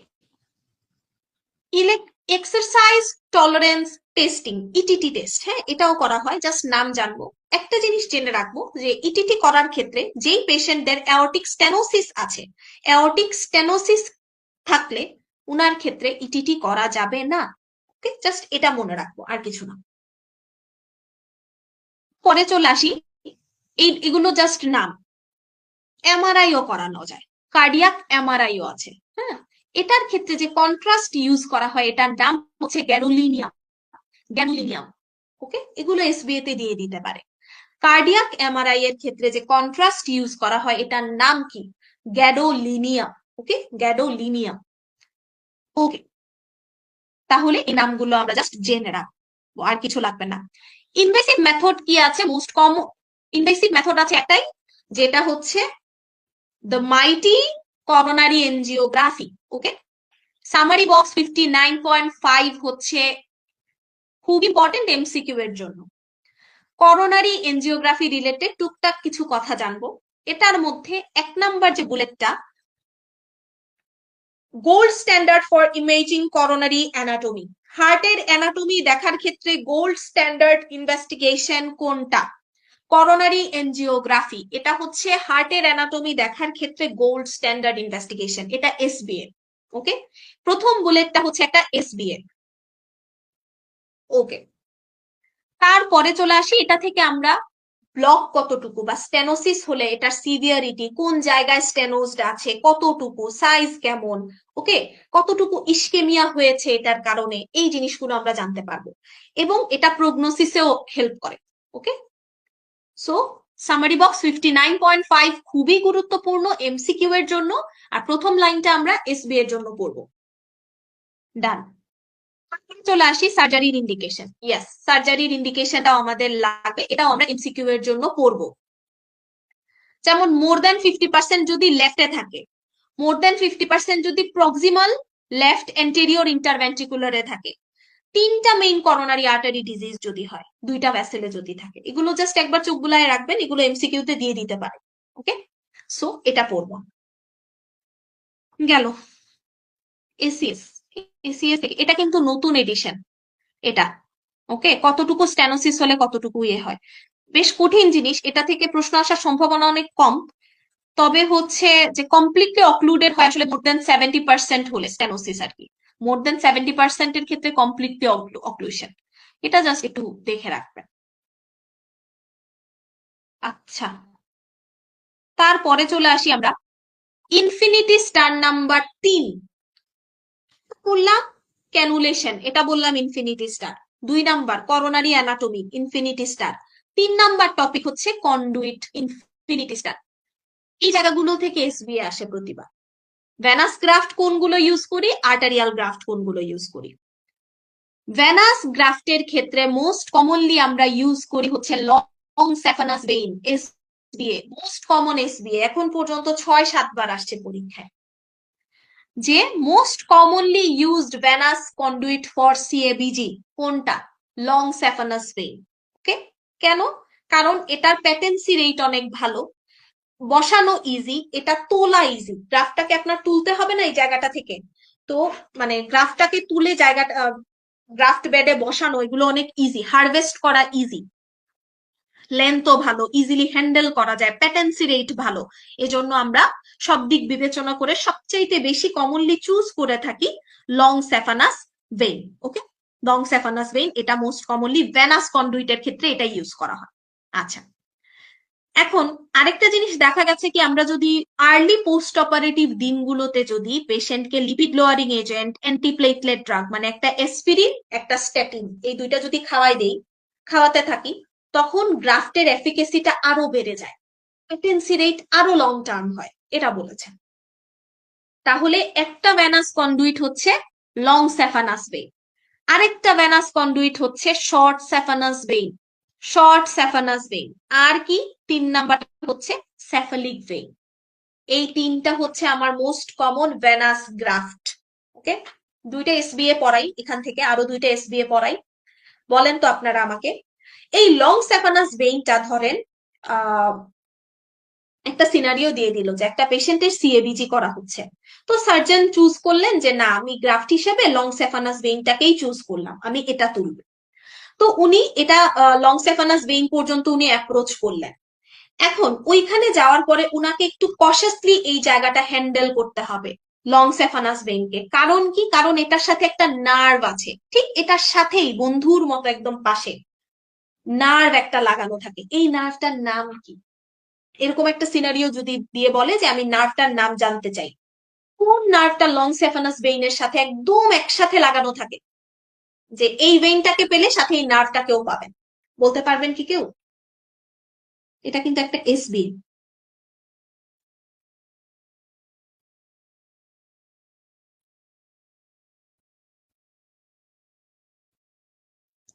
exercise tolerance testing, ETT test, হ্যাঁ, এটাও করা হয়, জাস্ট নাম জানবো। একটা জিনিস জেনে রাখবো যে ইটিটি করার ক্ষেত্রে যেই পেশেন্টদের অ্যাওর্টিক স্টেনোসিস আছে, অ্যাওর্টিক স্টেনোসিস থাকলে উনার ক্ষেত্রে ইটিটি করা যাবে না। ওকে, জাস্ট এটা মনে রাখবো, আর কিছু না। পরে চলে আসি, এগুলো জাস্ট নাম। এমআরআইও করানো যায়, কার্ডিয়াক এমআরআইও আছে, হ্যাঁ। এটার ক্ষেত্রে যে কন্ট্রাস্ট ইউজ করা হয়, এটার নাম হচ্ছে গ্যাডোলিনিয়াম, গ্যাডোলিনিয়াম। ওকে, এগুলো এসবিএ তে দিয়ে দিতে পারে। কার্ডিয়াক এমআরআই এর ক্ষেত্রে যে কন্ট্রাস্ট ইউজ করা হয়, এটার নাম কি? গ্যাডোলিনিয়াম। ওকে, গ্যাডোলিনিয়াম। ওকে, তাহলে এই নামগুলো আমরা জাস্ট জেনে রাখবো, আর কিছু লাগবে না। ইনভেসিভ মেথড কি আছে? মোস্ট কমন ইনভেসিভ মেথড আছে একটাই, যেটা হচ্ছে the mighty coronary angiography. Okay, summary box 59.5 হচ্ছে খুব ইম্পর্টেন্ট এমসিকিউ এর জন্য। করোনারি এনজিওগ্রাফি রিলেটেড টুকটাক কিছু কথা জানবো। এটার মধ্যে 1 নাম্বার যে বুলেটটা, gold standard for imaging coronary anatomy, হার্টের অ্যানাটমি দেখার ক্ষেত্রে গোল্ড স্ট্যান্ডার্ড ইনভেস্টিগেশন কোনটা? Coronary angiography. এটা হচ্ছে হার্টের অ্যানাটমি দেখার ক্ষেত্রে গোল্ড স্ট্যান্ডার্ড ইনভেস্টিগেশন, এটা এসবিএ। ওকে, প্রথম বুলেটটা হচ্ছে একটা এসবিএ। ওকে, তারপরে চলে আসি, এটা থেকে আমরা ব্লক কতটুকু বা স্টেনোসিস হলে এটার সিভিয়ারিটি, কোন জায়গায় স্টেনোসড আছে, কতটুকু, সাইজ কেমন, ওকে, কতটুকু ইস্কেমিয়া হয়েছে এটার কারণে, এই জিনিসগুলো আমরা জানতে পারবো, এবং এটা প্রগনোসিসেও হেল্প করে। ওকে, সো সামারি বক্স 59.5 খুবই গুরুত্বপূর্ণ এমসিকিউ এর জন্য, আর প্রথম লাইনটা আমরা এসবি এর জন্য পড়বো। ডান। চলে আসি সার্জারির ইন্ডিকেশন। ইয়েস, সার্জারির ইন্ডিকেশনটাও আমাদের লাগবে, এটাও আমরা এমসিকিউ এর জন্য পড়বো। যেমন মোর দ্যান 50% যদি লেফটে থাকে, মোর দ্যান 50% যদি প্রক্সিমাল লেফট এন্টেরিয়র ইন্টারভেন্ট্রিকুলারে থাকে, 3টা মেইন করোনারি আর্টারি ডিজিজ যদি হয়, 2টা ভ্যাসেলে যদি থাকে, এগুলো জাস্ট একবার চোখ বুলায় রাখবেন, এগুলো এমসিকিউ তে দিয়ে দিতে পারে। ওকে, সো এটা পড়বো। গেল এসিএস। এসিএস এটা কিন্তু নতুন এডিশন এটা। ওকে, কতটুকু স্টেনোসিস হলে কতটুকু ইয়ে হয়, বেশ কঠিন জিনিস, এটা থেকে প্রশ্ন আসার সম্ভাবনা অনেক কম। তবে হচ্ছে যে কমপ্লিটলি অক্লুডেড হয় আসলে মোর দেন 70% হলে স্টেনোসিস আর কি, মোর দেন 70% এর ক্ষেত্রে কমপ্লিটলি অক্লুশন, এটা জাস্ট একটু দেখে রাখবেন। আচ্ছা, তারপরে চলে আসি আমরা ইনফিনিটি স্টার নাম্বার 3 বললাম, ক্যানুলেশন, এটা বললাম infinity star. 2 number coronary anatomy, infinity star. 3 number topic হচ্ছে কন্ডুইট, ইনফিনিটি স্টার। এই জায়গাগুলো থেকে এসবিএ আসে প্রতিবার। ভেনাস গ্রাফট কোনগুলো ইউজ করি, আর্টারিয়াল গ্রাফট কোনগুলো ইউজ করি। ভেনাস গ্রাফটের ক্ষেত্রে মোস্ট কমনলি আমরা ইউজ করি হচ্ছে long saphenous vein, SBA, most common SBA, এখন পর্যন্ত 6-7 বার আসছে পরীক্ষায়। যে most commonly used venous conduit for CABG কোনটা? Long saphenous vein. ওকে, কেন? কারণ এটার প্যাটেন্সি রেট অনেক ভালো, বসানো ইজি, এটা তোলা ইজি, গ্রাফটাকে আপনার তুলতে হবে না এই জায়গাটা থেকে, তো মানে গ্রাফটাকে তুলে জায়গাটা গ্রাফট বেডে বসানো, এগুলো অনেক ইজি, হারভেস্ট করা ইজি। লেন্থও ভালো, ইজিলি হ্যান্ডেল করা যায়, প্যাটেন্সি রেট ভালো। এজন্য আমরা সব দিক বিবেচনা করে সবচাইতে বেশি কমনলি চুজ করে থাকি লং স্যাফানাস ভেইন। ওকে, লং স্যাফানাস ভেইন এটা মোস্ট কমনলি ভেনাস কন্ডুইটের ক্ষেত্রে এটা ইউজ করা হয়। আচ্ছা, এখন আরেকটা জিনিস দেখা গেছে কি, আমরা যদি আর্লি পোস্ট অপারেটিভ দিনগুলোতে যদি পেশেন্টকে lipid lowering agent, antiplatelet drug মানে একটা এসপিরিন একটা স্ট্যাটিন এই দুইটা যদি খাওয়াতে থাকি, তখন গ্রাফটের এফিকেসিটা আরো বেড়ে যায়, পেটেন্সি রেট আরো লং টার্ম হয়, এটা বলেছেন। তাহলে একটা ভেনাস কন্ডুইট হচ্ছে লং স্যাফানাস ভেইন, আরেকটা ভেনাস কন্ডুইট হচ্ছে শর্ট স্যাফানাস ভেইন, আর কি 3 নাম্বারটা হচ্ছে স্যাফালিক ভেইন। এই তিনটা হচ্ছে আমার মোস্ট কমন ভেনাস গ্রাফট। ওকে, দুইটা এসবিএ পড়াই, এখান থেকে আরো দুইটা এসবিএ পড়াই। বলেন তো আপনারা আমাকে, এই লং স্যাফানাস ভেইনটা ধরেন একটা সিনারিও দিয়ে দিল যে একটা পেশেন্টের সিএবিজি করা হচ্ছে, তো সার্জন চুজ করলেন যে না আমি গ্রাফট হিসেবে লং স্যাফানাস ভেইনটাকেই চুজ করলাম, আমি এটা তুলব। তো উনি এটা লং স্যাফানাস ভেইন পর্যন্ত উনি অ্যাপ্রোচ করলেন। এখন ওইখানে যাওয়ার পরে উনাকে একটু কশাসলি এই জায়গাটা হ্যান্ডেল করতে হবে লং স্যাফানাস ভেইনকে। কারণ কি, কারণ এটার সাথে একটা নার্ভ আছে, ঠিক এটার সাথেই বন্ধুর মতো একদম পাশে নার্ভ একটা লাগানো থাকে। এই নার্ভটার নাম কি? এরকম একটা সিনারিও যদি দিয়ে বলে যে আমি নার্ভটার নাম জানতে চাই, কোন নার্ভটা লং স্যাফানাস ভেইনের সাথে একদম একসাথে লাগানো থাকে, যে এই ভেইনটাকে পেলে সাথে এই নার্ভটাকেও পাবেন, বলতে পারবেন কি কেউ? এটা কিন্তু একটা এসবি।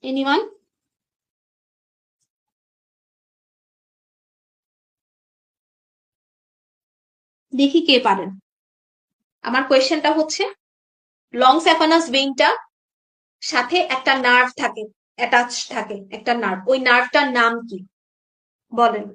এনিওয়ান? দেখি কে পারেন। আমার কোয়েশ্চেনটা হচ্ছে, লং স্যাফানাস ভেইনটা সাথে একটা নার্ভ থাকে, অ্যাটাচ থাকে একটা নার্ভ, ওই নার্ভটার নাম কি বলেন?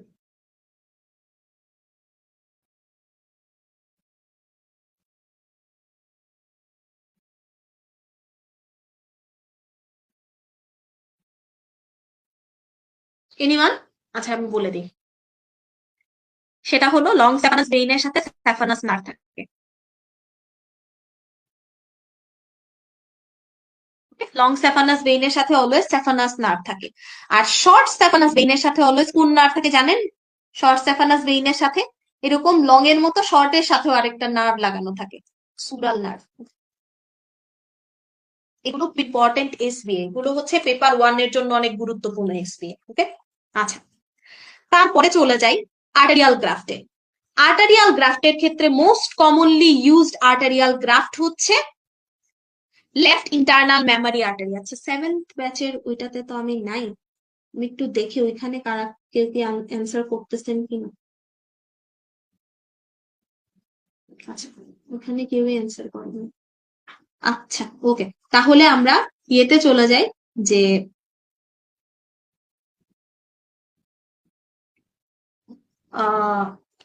এনিওয়ান? আচ্ছা আমি বলে দিই, সেটা হলো লং স্যাফানাস ভেইনের সাথে স্যাফানাস নার্ভ থাকে। লং স্যাফানাস ভেইনের সাথে অলওয়েজ স্যাফানাস নার্ভ থাকে। আর শর্ট স্যাফানাস ভেইনের সাথে অলওয়েজ কোন নার্ভ থাকে জানেন? শর্ট স্যাফানাস ভেইনের সাথে এরকম লং এর মতো শর্টের সাথেও আরেকটা নার্ভ লাগানো থাকে, সুরাল নার্ভ। এগুলো ইম্পর্টেন্ট এসবিএ, এগুলো হচ্ছে পেপার 1 এর জন্য অনেক গুরুত্বপূর্ণ এসবিএ। ওকে, আচ্ছা তারপরে চলে যাই আর্টেরিয়াল গ্রাফটে। আর্টেরিয়াল গ্রাফটের ক্ষেত্রে most commonly used arterial graft হচ্ছে লেফট ইন্টারনাল মেমারি আর্টারি। আচ্ছা 7th ব্যাচের ওইটাতে তো আমি নাই, আমি একটু দেখি ওইখানে কারা কেউ কি অ্যান্সার করতেছেন কিনা। আচ্ছা ওখানে কেউই অ্যান্সার করেনি। আচ্ছা ওকে, তাহলে আমরা ইয়েতে চলে যাই যে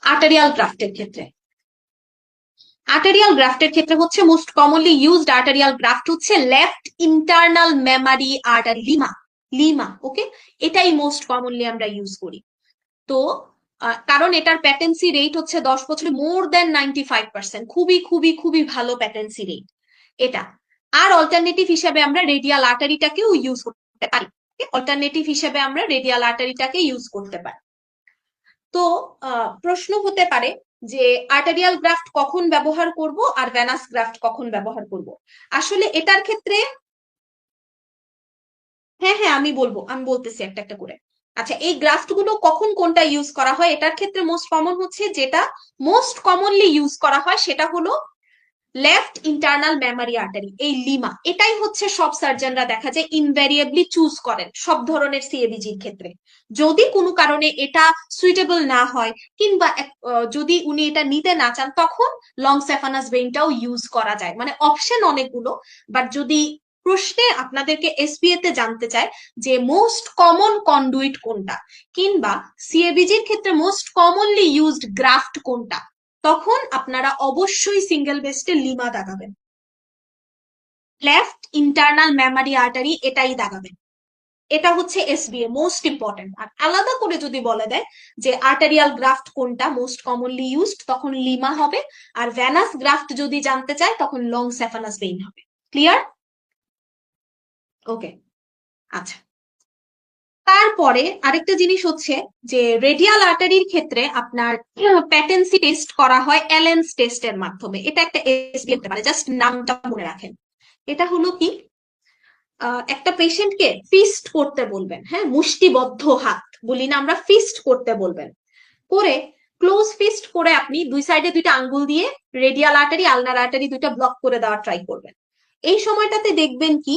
আর্টারিয়াল গ্রাফটের ক্ষেত্রে। আর্টারিয়াল গ্রাফটের ক্ষেত্রে হচ্ছে most commonly used arterial graft হচ্ছে left internal mammary artery, LIMA. Okay, এটাই মোস্ট কমনলি আমরা ইউজ করি। তো কারণ এটার প্যাটেন্সি রেট হচ্ছে 10 বছরে মোর দেন 95%, খুবই খুবই খুবই ভালো প্যাটেন্সি রেট এটা। আর অল্টারনেটিভ হিসেবে আমরা রেডিয়াল আর্টারিটাকেও ইউজ করতে পারি, অল্টারনেটিভ হিসেবে আমরা রেডিয়াল আর্টারিটাকে ইউজ করতে পারি। তো প্রশ্ন হতে পারে যে আর্টারিয়াল গ্রাফট কখন ব্যবহার করব আর ভেনাস গ্রাফট কখন ব্যবহার করব। আসলে এটার ক্ষেত্রে হ্যাঁ হ্যাঁ আমি বলবো, আমি বলতেছি একটা একটা করে। আচ্ছা এই গ্রাফট গুলো কখন কোনটা ইউজ করা হয়, এটার ক্ষেত্রে মোস্ট কমন হচ্ছে, যেটা মোস্ট কমনলি ইউজ করা হয় সেটা হলো লেফট ইন্টারনাল মেমারি আর্টারি, এই লিমা। এটাই হচ্ছে সব সার্জনরা দেখা যায় ইনভ্যারিয়েবলি চুজ করেন সব ধরনের সিএবিজির ক্ষেত্রে। যদি কোনো কারণে এটা সুইটেবল না হয় কিংবা যদি উনি এটা নিতে না চান, তখন লং স্যাফানাস ভেইনটাও ইউজ করা যায়, মানে অপশন অনেকগুলো। বাট যদি প্রশ্নে আপনাদেরকে এসবিএ তে জানতে চায় যে মোস্ট কমন কন্ডুইট কোনটা কিংবা সিএবিজির ক্ষেত্রে মোস্ট কমনলি ইউজড গ্রাফট কোনটা, তখন আপনারা অবশ্যই সিঙ্গেল বেস্টে লিমা দাগাবেন, লেফট ইন্টারনাল মেমারি আর্টারি এটাই দাগাবেন। এটা হচ্ছে এসবিএ মোস্ট ইম্পর্টেন্ট। আর আলাদা করে যদি বলে দেয় যে আর্টেরিয়াল গ্রাফট কোনটা মোস্ট কমনলি ইউজড, তখন লিমা হবে। আর ভ্যানাস গ্রাফট যদি জানতে চায় তখন লং সেফালাস ভেইন হবে। ক্লিয়ার? ওকে, আচ্ছা। তারপরে আরেকটা জিনিস হচ্ছে যে রেডিয়াল আর্টারির ক্ষেত্রে আপনার প্যাটেন্সি টেস্ট করা হয় অ্যালেন্স টেস্টের মাধ্যমে। এটা একটা এসবি হতে পারে, জাস্ট নামটা মনে রাখেন। এটা হলো কি, একটা পেশেন্টকে ফিস্ট করতে বলবেন, হ্যাঁ, মুষ্টিবদ্ধ হাত বলি না আমরা, ফিস্ট করতে বলবেন। করে ক্লোজ ফিস্ট করে আপনি দুই সাইডে দুইটা আঙ্গুল দিয়ে রেডিয়াল আর্টারি আলনার আর্টারি দুইটা ব্লক করে দেওয়ার ট্রাই করবেন। এই সময়টাতে দেখবেন কি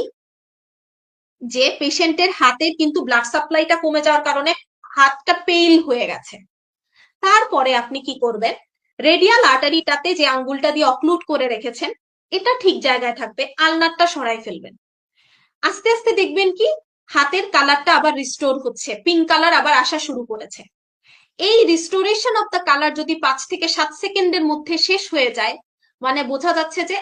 যে পেশেন্টের হাতের কিন্তু ব্লাড সাপ্লাইটা কমে যাওয়ার কারণে হাতটা পেইল হয়ে গেছে। তারপরে আপনি কি করবেন, রেডিয়াল আর্টারিটাতে যে আঙ্গুলটা দিয়ে অক্লুড করে রেখেছেন এটা ঠিক জায়গায় থাকবে, আলনারটা সরাই ফেলবেন। আস্তে আস্তে দেখবেন কি হাতের কালারটা আবার রিস্টোর হচ্ছে, পিঙ্ক কালার আবার আসা শুরু করেছে। এই রিস্টোরেশন অফ দ্য কালার যদি 5 থেকে 7 সেকেন্ডের মধ্যে শেষ হয়ে যায়, মানে বোঝা যাচ্ছে যে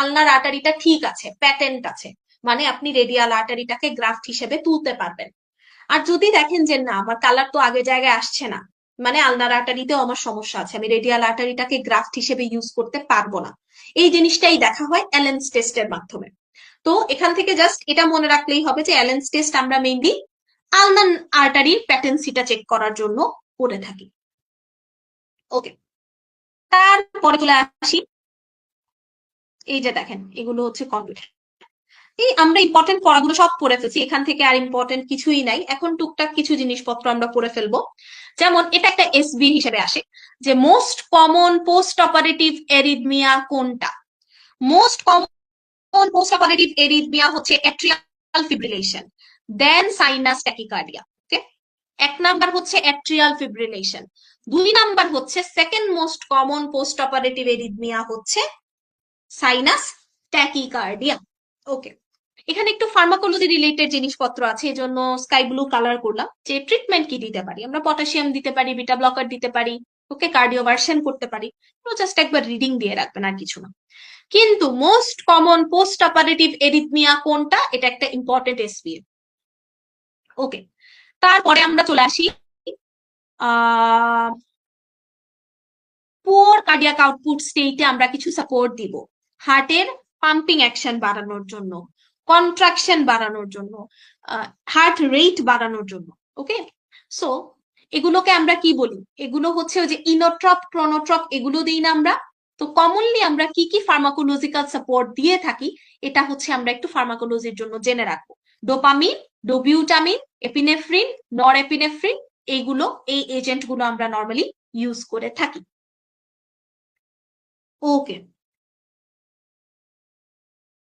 আলনার আর্টারিটা ঠিক আছে, প্যাটেন্ট আছে, মানে আপনি রেডিয়াল আর্টারিটাকে গ্রাফট হিসেবে তুলতে পারবেন। আর যদি দেখেন যে না আমার কালার তো আগে জায়গায় আসছে না, মানে আলনার আর্টারিতেও আমার সমস্যা আছে, আমি রেডিয়াল আর্টারিটাকে গ্রাফট হিসেবে ইউজ করতে পারবো না, এই জিনিসটাই দেখা হয় অ্যালেন্স টেস্টের মাধ্যমে। তো এখান থেকে জাস্ট এটা মনে রাখলেই হবে যে অ্যালেন্স টেস্ট আমরা মেইনলি আলনার আর্টারির প্যাটেন্সিটা চেক করার জন্য করে থাকি। ওকে, তারপরে চলে আসি, এই যে দেখেন এগুলো হচ্ছে কম্পিউটার। এই আমরা ইম্পর্টেন্ট পড়াগুলো সব পড়ে ফেলছি, এখান থেকে আর ইম্পর্টেন্ট কিছুই নাই। এখন টুকটাক কিছু জিনিসপত্র আমরা পড়ে ফেলবো। যেমন এটা একটা এসবি হিসেবে আসে যে most common post operative arrhythmia কোনটা। Most common post operative arrhythmia হচ্ছে atrial fibrillation, then sinus tachycardia. Okay, 1 number হচ্ছে অ্যাট্রিয়াল ফিব্রিলেশন, 2 নাম্বার হচ্ছে second most common post operative arrhythmia হচ্ছে সাইনাস ট্যাকিকার্ডিয়া। ওকে, এখানে একটু ফার্মাকোলজি রিলেটেড জিনিসপত্র আছে, এজন্য স্কাই ব্লু কালার করলাম। যে ট্রিটমেন্ট কি দিতে পারি আমরা, পটাশিয়াম দিতে পারি, বিটা ব্লকার দিতে পারি, ওকে, কার্ডিওভার্সন করতে পারি। তো জাস্ট একবার রিডিং দিয়ে রাখবেন, আর কিছু না। কিন্তু most common post operative arrhythmia কোনটা, এটা একটা ইম্পর্টেন্ট এসবিএ। ওকে, তারপরে আমরা চলে আসি পুয়ার কার্ডিয়াক আউটপুট স্টেটে আমরা কিছু সাপোর্ট দিব হার্টের পাম্পিং অ্যাকশন বাড়ানোর জন্য, কন্ট্রাকশন বাড়ানোর জন্য, হার্ট রেট বাড়ানোর জন্য। ওকে, সো এগুলোকে আমরা কি বলি, এগুলো হচ্ছে ওই যে ইনোট্রপ ক্রোনোট্রপ, এগুলো দিই না আমরা। তো কমনলি আমরা কি কি ফার্মাকোলজিক্যাল সাপোর্ট দিয়ে থাকি, এটা হচ্ছে আমরা একটু ফার্মাকোলজির জন্য জেনে রাখবো। ডোপামিন, ডোবিউটামিন, এপিনেফ্রিন, নর এপিনেফ্রিন, এইগুলো, এই এজেন্ট গুলো আমরা নর্মালি ইউজ করে থাকি। ওকে,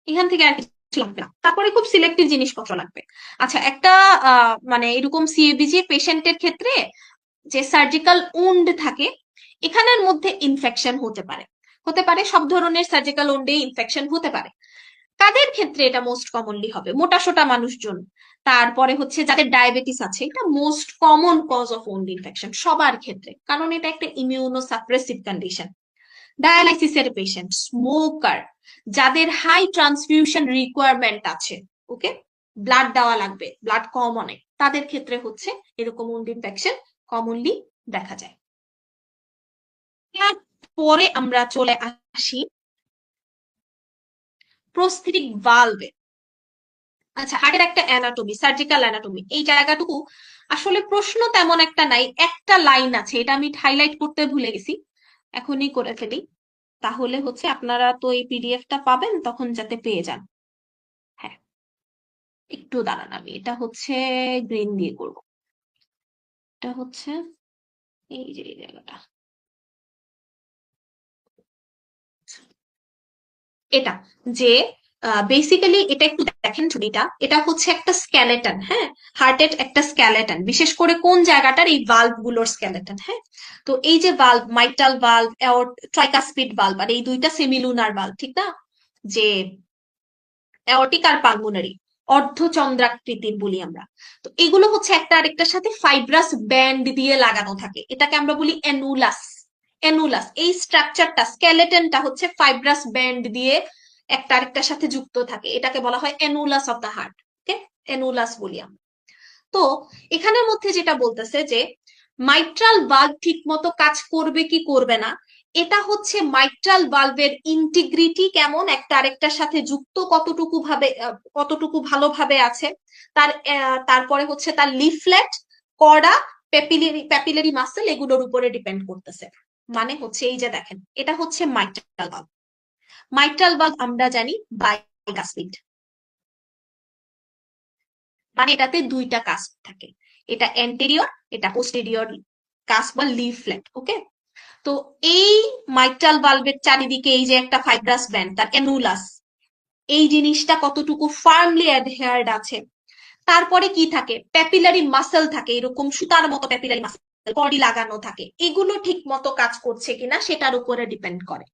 এখান থেকে আর কিছু লাগবে না। তারপরে খুব সিলেক্টিভ জিনিসপত্র লাগবে। আচ্ছা, একটা মানে এরকম সিএবিজি পেশেন্টের ক্ষেত্রে যে সার্জিক্যাল উন্ড থাকে, এখানের মধ্যে ইনফেকশন হতে পারে, সব ধরনের সার্জিক্যাল উন্ডে ইনফেকশন হতে পারে। কাদের ক্ষেত্রে এটা মোস্ট কমনলি হবে, মোটা সোটা মানুষজন, তারপরে হচ্ছে যাদের ডায়াবেটিস আছে, এটা most common cause of wound infection সবার ক্ষেত্রে, কারণ এটা একটা ইমিউনো সাপ্রেসিভ কন্ডিশন। ডায়ালাইসিসের পেশেন্ট, স্মোকার, যাদের হাই ট্রান্সফিউশন রিকোয়ারমেন্ট আছে, ওকে, ব্লাড দেওয়া লাগবে, ব্লাড কম অনেক, তাদের ক্ষেত্রে হচ্ছে এরকম উন্ড ইনফেকশন কমনলি দেখা যায়। তারপরে আমরা চলে আসি প্রস্থেটিক ভালভে। আচ্ছা, হার্টের একটা অ্যানাটমি, সার্জিক্যাল অ্যানাটমি, এই জায়গাটুকু আসলে প্রশ্ন তেমন একটা নাই, একটা লাইন আছে, এটা আমি হাইলাইট করতে ভুলে গেছি, এখনই করে ফেলি, তাহলে হচ্ছে আপনারা তো এই পিডিএফটা পাবেন তখন যাতে পেয়ে যান। হ্যাঁ, একটু দাঁড়ান, আমি এটা হচ্ছে গ্রিন দিয়ে করব। এটা হচ্ছে এই যে এই জায়গাটা, এটা যে বেসিক্যালি এটা একটু দেখেন ছবিটা, এটা হচ্ছে একটা স্কেলেটন, হ্যাঁ, হার্টের একটা স্কেলেটন, বিশেষ করে কোন জায়গাটার, এই ভালভ গুলোর স্কেলেটন। হ্যাঁ, তো এই যে valve, mitral valve, tricuspid valve, আর এই দুইটা সেমিলুনার ভালভ, ঠিক না, যে অ্যাওর্টিক আর পালমোনারি, অর্ধচন্দ্রাকৃতির বলি আমরা। তো এগুলো হচ্ছে একটা আরেকটার সাথে ফাইব্রাস ব্যান্ড দিয়ে লাগানো থাকে, এটাকে আমরা বলি অ্যানুলাস। অ্যানুলাস, এই স্ট্রাকচারটা, স্কেলেটনটা হচ্ছে ফাইব্রাস ব্যান্ড দিয়ে একটা আরেকটার সাথে যুক্ত থাকে, এটাকে বলা হয় অ্যানুলাস অফ দ্য হার্ট। ওকে, এনুলাস বলি আমরা। তো এখানের মধ্যে যেটা বলতেছে যে মাইট্রাল বাল্ব ঠিক মতো কাজ করবে কি করবে না, এটা হচ্ছে মাইট্রাল বাল্বের ইন্টিগ্রিটি কেমন, একটা আরেকটার সাথে যুক্ত কতটুকু ভালোভাবে আছে, তারপরে হচ্ছে তার লিফলেট, কর্ডা, প্যাপিলারি মাসেল, এগুলোর উপরে ডিপেন্ড করতেছে। মানে হচ্ছে এই যে দেখেন, এটা হচ্ছে মাইট্রাল বাল্ব। মাইট্রাল বাল্ব আমরা জানি বাইকাসপিড, মানে এটাতে দুইটা কাস্প থাকে, এটা অ্যান্টেরিয়র, এটা পোস্টেরিয়র কাস্প বা লিফলেট। ওকে, তো এই মাইট্রাল বাল্বের চারিদিকে এই যে একটা ফাইব্রাস ব্যান্ড, তার অ্যানুলাস, এই জিনিসটা কতটুকু ফার্মলি অ্যাডহেয়ার্ড আছে। তারপরে কি থাকে, প্যাপিলারি মাসেল থাকে, এরকম সুতার মতো প্যাপিলারি মাসেল বডি লাগানো থাকে, এগুলো ঠিক মতো কাজ করছে কিনা সেটার উপরে ডিপেন্ড করে।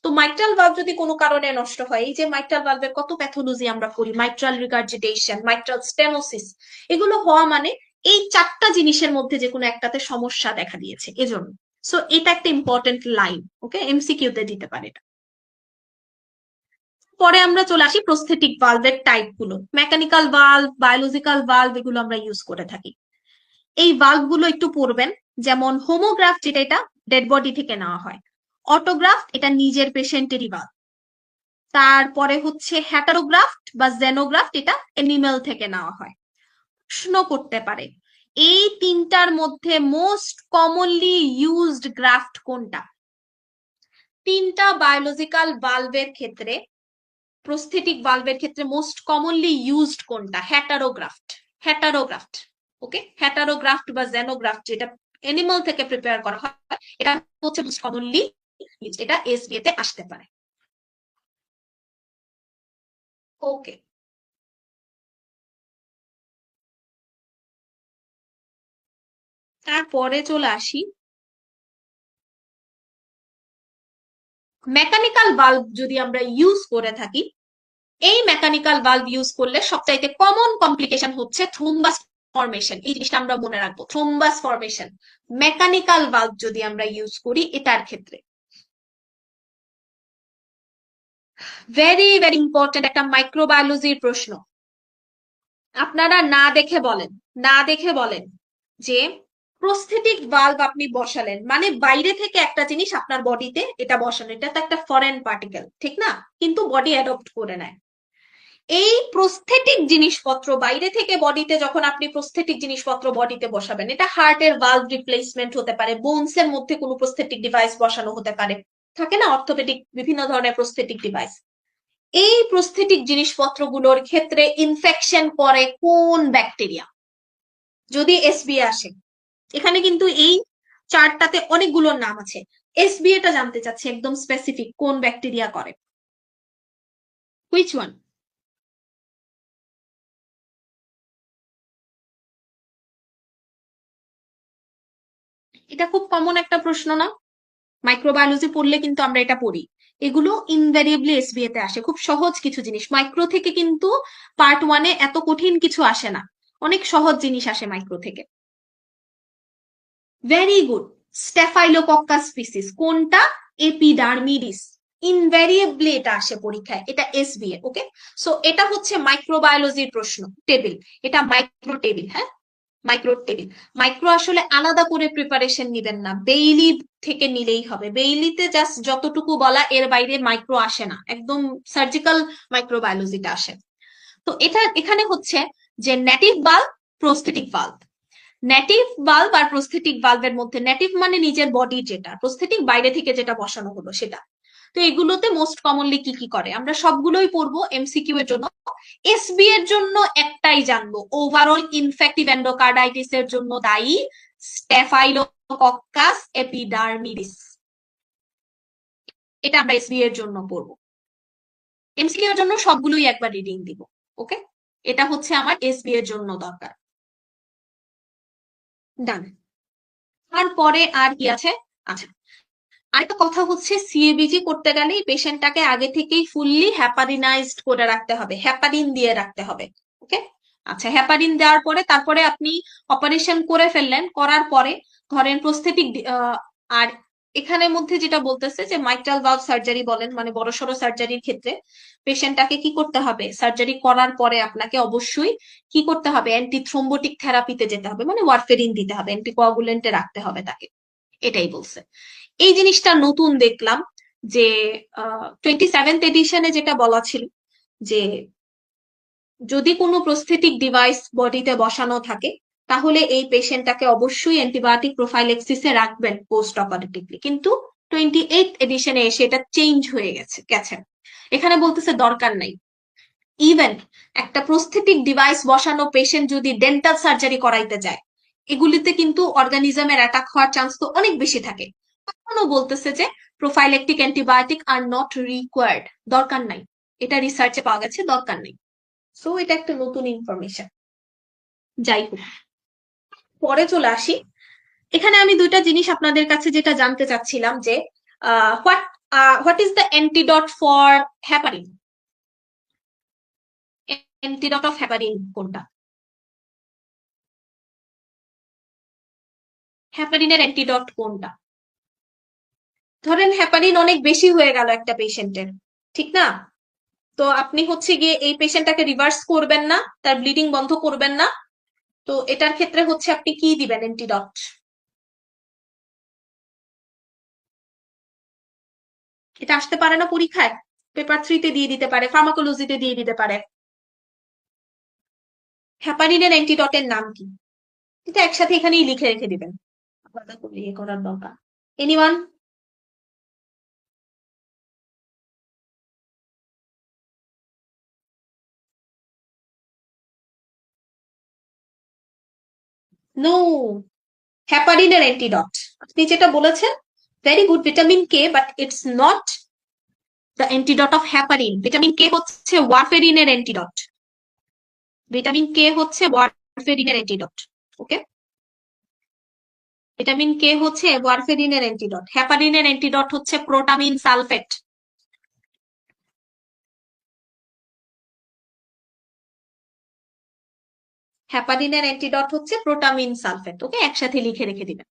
তো মাইট্রাল ভালভ যদি কোনো কারণে নষ্ট হয়, এই যে মাইট্রাল ভালভের কত প্যাথোলজি আমরা করি, মাইট্রাল রিগার্জিটেশন, মাইট্রাল স্টেনোসিস, এগুলো হওয়া মানে এই চারটা জিনিসের মধ্যে যে কোনো একটাতে সমস্যা দেখা দিয়েছে, এজন্য। সো এটা একটা ইম্পর্টেন্ট লাইন, ওকে, এমসিকিউ তে দিতে পারে এটা। পরে আমরা চলে আসি প্রস্থেটিক ভালভের টাইপ গুলো। মেকানিক্যাল ভালভ, বায়োলজিক্যাল ভালভ, এগুলো আমরা ইউজ করে থাকি। এই ভালভ গুলো একটু পড়বেন, যেমন হোমোগ্রাফ, যেটা এটা ডেড বডি থেকে নেওয়া হয়। অটোগ্রাফ, এটা নিজের পেশেন্টেরই ভালভ। তারপরে হচ্ছে হ্যাটারোগ্রাফট বা জেনোগ্রাফট, এটা এনিমেল থেকে নেওয়া হয়। প্রশ্ন করতে পারে এই তিনটার মধ্যে মোস্ট কমনলি ইউজড গ্রাফট কোনটা? তিনটা বায়োলজিক্যাল ভালভের ক্ষেত্রে, প্রস্থেটিক ভালভের ক্ষেত্রে মোস্ট কমনলি ইউজড কোনটা? হ্যাটারোগ্রাফট। হ্যাটারোগ্রাফট, ওকে, হ্যাটারোগ্রাফট বা জেনোগ্রাফট, যেটা এনিমাল থেকে প্রিপেয়ার করা হয়, এটা হচ্ছে মোস্ট কমনলি ইউজড। এটা এসবিএ তে আসতে পারে। ওকে, তারপরে চলে আসি মেকানিক্যাল ভালভ। যদি আমরা ইউজ করে থাকি, এই মেকানিক্যাল ভালভ ইউজ করলে সবচাইতে কমন কমপ্লিকেশন হচ্ছে থ্রোম্বাস ফরমেশন। এই জিনিসটা আমরা মনে রাখবো, থ্রোম্বাস ফরমেশন মেকানিক্যাল ভালভ যদি আমরা ইউজ করি এটার ক্ষেত্রে। ভেরি ভেরি ইম্পর্টেন্ট একটা মাইক্রোবায়োলজির প্রশ্ন। আপনারা না দেখে বলেন যে প্রস্থেটিক ভালভ আপনি বসালেন, মানে বাইরে থেকে একটা জিনিস আপনার বডিতে এটা বসানো, এটা তো একটা ফরেন পার্টিকেল, ঠিক না? কিন্তু বডি অ্যাডপ্ট করে নেয়। এই প্রস্থেটিক জিনিসপত্র বাইরে থেকে বডিতে, যখন আপনি প্রস্থেটিক জিনিসপত্র বডিতে বসাবেন, এটা হার্টের ভালভ রিপ্লেসমেন্ট হতে পারে, বোনস এর মধ্যে কোনো প্রস্থেটিক ডিভাইস বসানো হতে পারে, থাকে না অর্থোপেডিক বিভিন্ন ধরনের প্রস্থেটিক ডিভাইস। এই প্রস্থেটিক জিনিসপত্রগুলোর ক্ষেত্রে ইনফেকশন করে কোন ব্যাকটেরিয়া? যদি এসবিএ আসে, এখানে কিন্তু এই চারটাতে অনেকগুলো নাম আছে, এসবিএ টা জানতে চাচ্ছি একদম স্পেসিফিক কোন ব্যাকটেরিয়া করে। Which one? এটা খুব কমন একটা প্রশ্ন না? মাইক্রোবায়োলজি পড়লে কিন্তু আমরা এটা পড়ি, এগুলো ইনভ্যারিয়েবলি এসবিএ তে আসে। খুব সহজ কিছু জিনিস মাইক্রো থেকে, কিন্তু পার্ট ওয়ানে এত কঠিন কিছু আসে না, অনেক সহজ জিনিস আসে মাইক্রো থেকে। ভেরি গুড, স্টেফাইলোকক্কাস স্পিসিস কোনটা? এপিডার্মিডিস। ইনভ্যারিয়েবলি এটা আসে পরীক্ষায়, এটা এসবিএ। ওকে, সো এটা হচ্ছে মাইক্রোবায়োলজির প্রশ্ন টেবিল, এটা মাইক্রো টেবিল। হ্যাঁ, মাইক্রো টেবিল। মাইক্রো আসলে আলাদা করে প্রিপারেশন নিবেন না, বেইলি থেকে নিলেই হবে। বেইলিতে জাস্ট যতটুকু বলা, এর বাইরে মাইক্রো আসে না, একদম সার্জিক্যাল মাইক্রোবায়োলজিটা আসে। তো এটা এখানে হচ্ছে যে native bulb, prosthetic bulb. Native bulb আর প্রস্থেটিক বাল্বের মধ্যে, নেটিভ মানে নিজের বডি, যেটা প্রস্থেটিক বাইরে থেকে যেটা বসানো হলো সেটা। তো এগুলোতে মোস্ট কমনলি কি কি করে আমরা সবগুলোই পড়বো এমসিকিউ এর জন্য। এসবি এর জন্য একটাই জানবো, ওভারঅল ইনফেক্টিভ এন্ডোকার্ডাইটিস এর জন্য দায়ী স্টেফাইলোকক্কাস এপিডার্মিডিস। এটা আমরা এসবি এর জন্য পড়বো। এমসিকিউ এর জন্য সবগুলোই একবার রিডিং দিব। ওকে, এটা হচ্ছে আমার এসবি এর জন্য দরকার। ডান। তারপরে আর কি আছে? আচ্ছা, আরেকটা কথা হচ্ছে সিএবিজি করতে গেলে পেশেন্টটাকে আগে থেকেই ফুললি হ্যাপারিনাইজড করে রাখতে হবে, হ্যাপারিন দিয়ে রাখতে হবে। ওকে, আচ্ছা, হ্যাপারিন দেওয়ার পরে তারপরে আপনি অপারেশন করে ফেললেন, করার পরে ধরেন প্রস্থেটিক আর এখানের মধ্যে যেটা বলতেছে যে মাইট্রাল ভালভ সার্জারি বলেন, মানে বড়সড় সার্জারির ক্ষেত্রে পেশেন্টটাকে কি করতে হবে, সার্জারি করার পরে আপনাকে অবশ্যই কি করতে হবে, অ্যান্টি থ্রোম্বোটিক থেরাপিতে যেতে হবে, মানে ওয়ারফেরিন দিতে হবে, অ্যান্টিকোয়াগুলেন্টে রাখতে হবে তাকে, এটাই বলছে। এই জিনিসটা নতুন দেখলাম যে 27th এডিশনে যেটা বলা ছিল যে যদি কোনো প্রস্থেটিক ডিভাইস বডিতে বসানো থাকে তাহলে এই পেশেন্টটাকে অবশ্যই অ্যান্টিবায়োটিক প্রোফাইলেক্সিসে রাখবেন পোস্ট অপারেটিভলি, কিন্তু 28th এডিশনে এসে এটা চেঞ্জ হয়ে গেছে। এখানে বলতেছে দরকার নাই। ইভেন একটা প্রস্থেটিক ডিভাইস বসানো পেশেন্ট যদি ডেন্টাল সার্জারি করাইতে যায়, এগুলিতে কিন্তু অর্গানিজমের অ্যাটাক হওয়ার চান্স তো অনেক বেশি থাকে। তখনও বলতেছে যে prophylactic antibiotic are not required, দরকার নাই, এটা রিসার্চে পাওয়া গেছে, দরকার নেই। সো এটা একটা নতুন ইনফরমেশন। যাই হোক, পরে চলে আসি। এখানে আমি দুইটা জিনিস আপনাদের কাছে যেটা জানতে চাচ্ছিলাম যে what is the antidote for heparin, antidote of heparin কোনটা? হ্যাপারিনের অ্যান্টিডট কোনটা? ধরেন হ্যাপারিন অনেক বেশি হয়ে গেল একটা পেশেন্টের, ঠিক না? তো আপনি হচ্ছে গিয়ে এই পেশেন্টটাকে রিভার্স করবেন না, তার ব্লিডিং বন্ধ করবেন না, তো এটার ক্ষেত্রে হচ্ছে আপনি কি দিবেন অ্যান্টিডট? এটা আসতে পারে না পরীক্ষায়, পেপার 3-তে দিয়ে দিতে পারে, ফার্মাকোলজিতে দিয়ে দিতে পারে। হ্যাপারিনের অ্যান্টিডটের নাম কি? এটা একসাথে এখানেই লিখে রেখে দিবেন, আলাদা করে ইয়ে করার দরকার। এনিওয়ান? নো, হ্যাপারিনের অ্যান্টিডট আপনি যেটা বলেছেন, very good, vitamin K, but it's not the antidote of heparin. Vitamin K হচ্ছে ওয়ারফেরিনের অ্যান্টিডট, ভিটামিন কে হচ্ছে ওয়ারফেরিনের অ্যান্টিডট। ওকে, ভিটামিন কে হচ্ছে ওয়ারফেরিনের অ্যান্টিডট, হ্যাপারিনের অ্যান্টিডট হচ্ছে প্রোটামিন সালফেট। হ্যাপারিনের অ্যান্টিডট হচ্ছে প্রোটামিন সালফেট। ওকে, একসাথে লিখে রেখে দিবেন।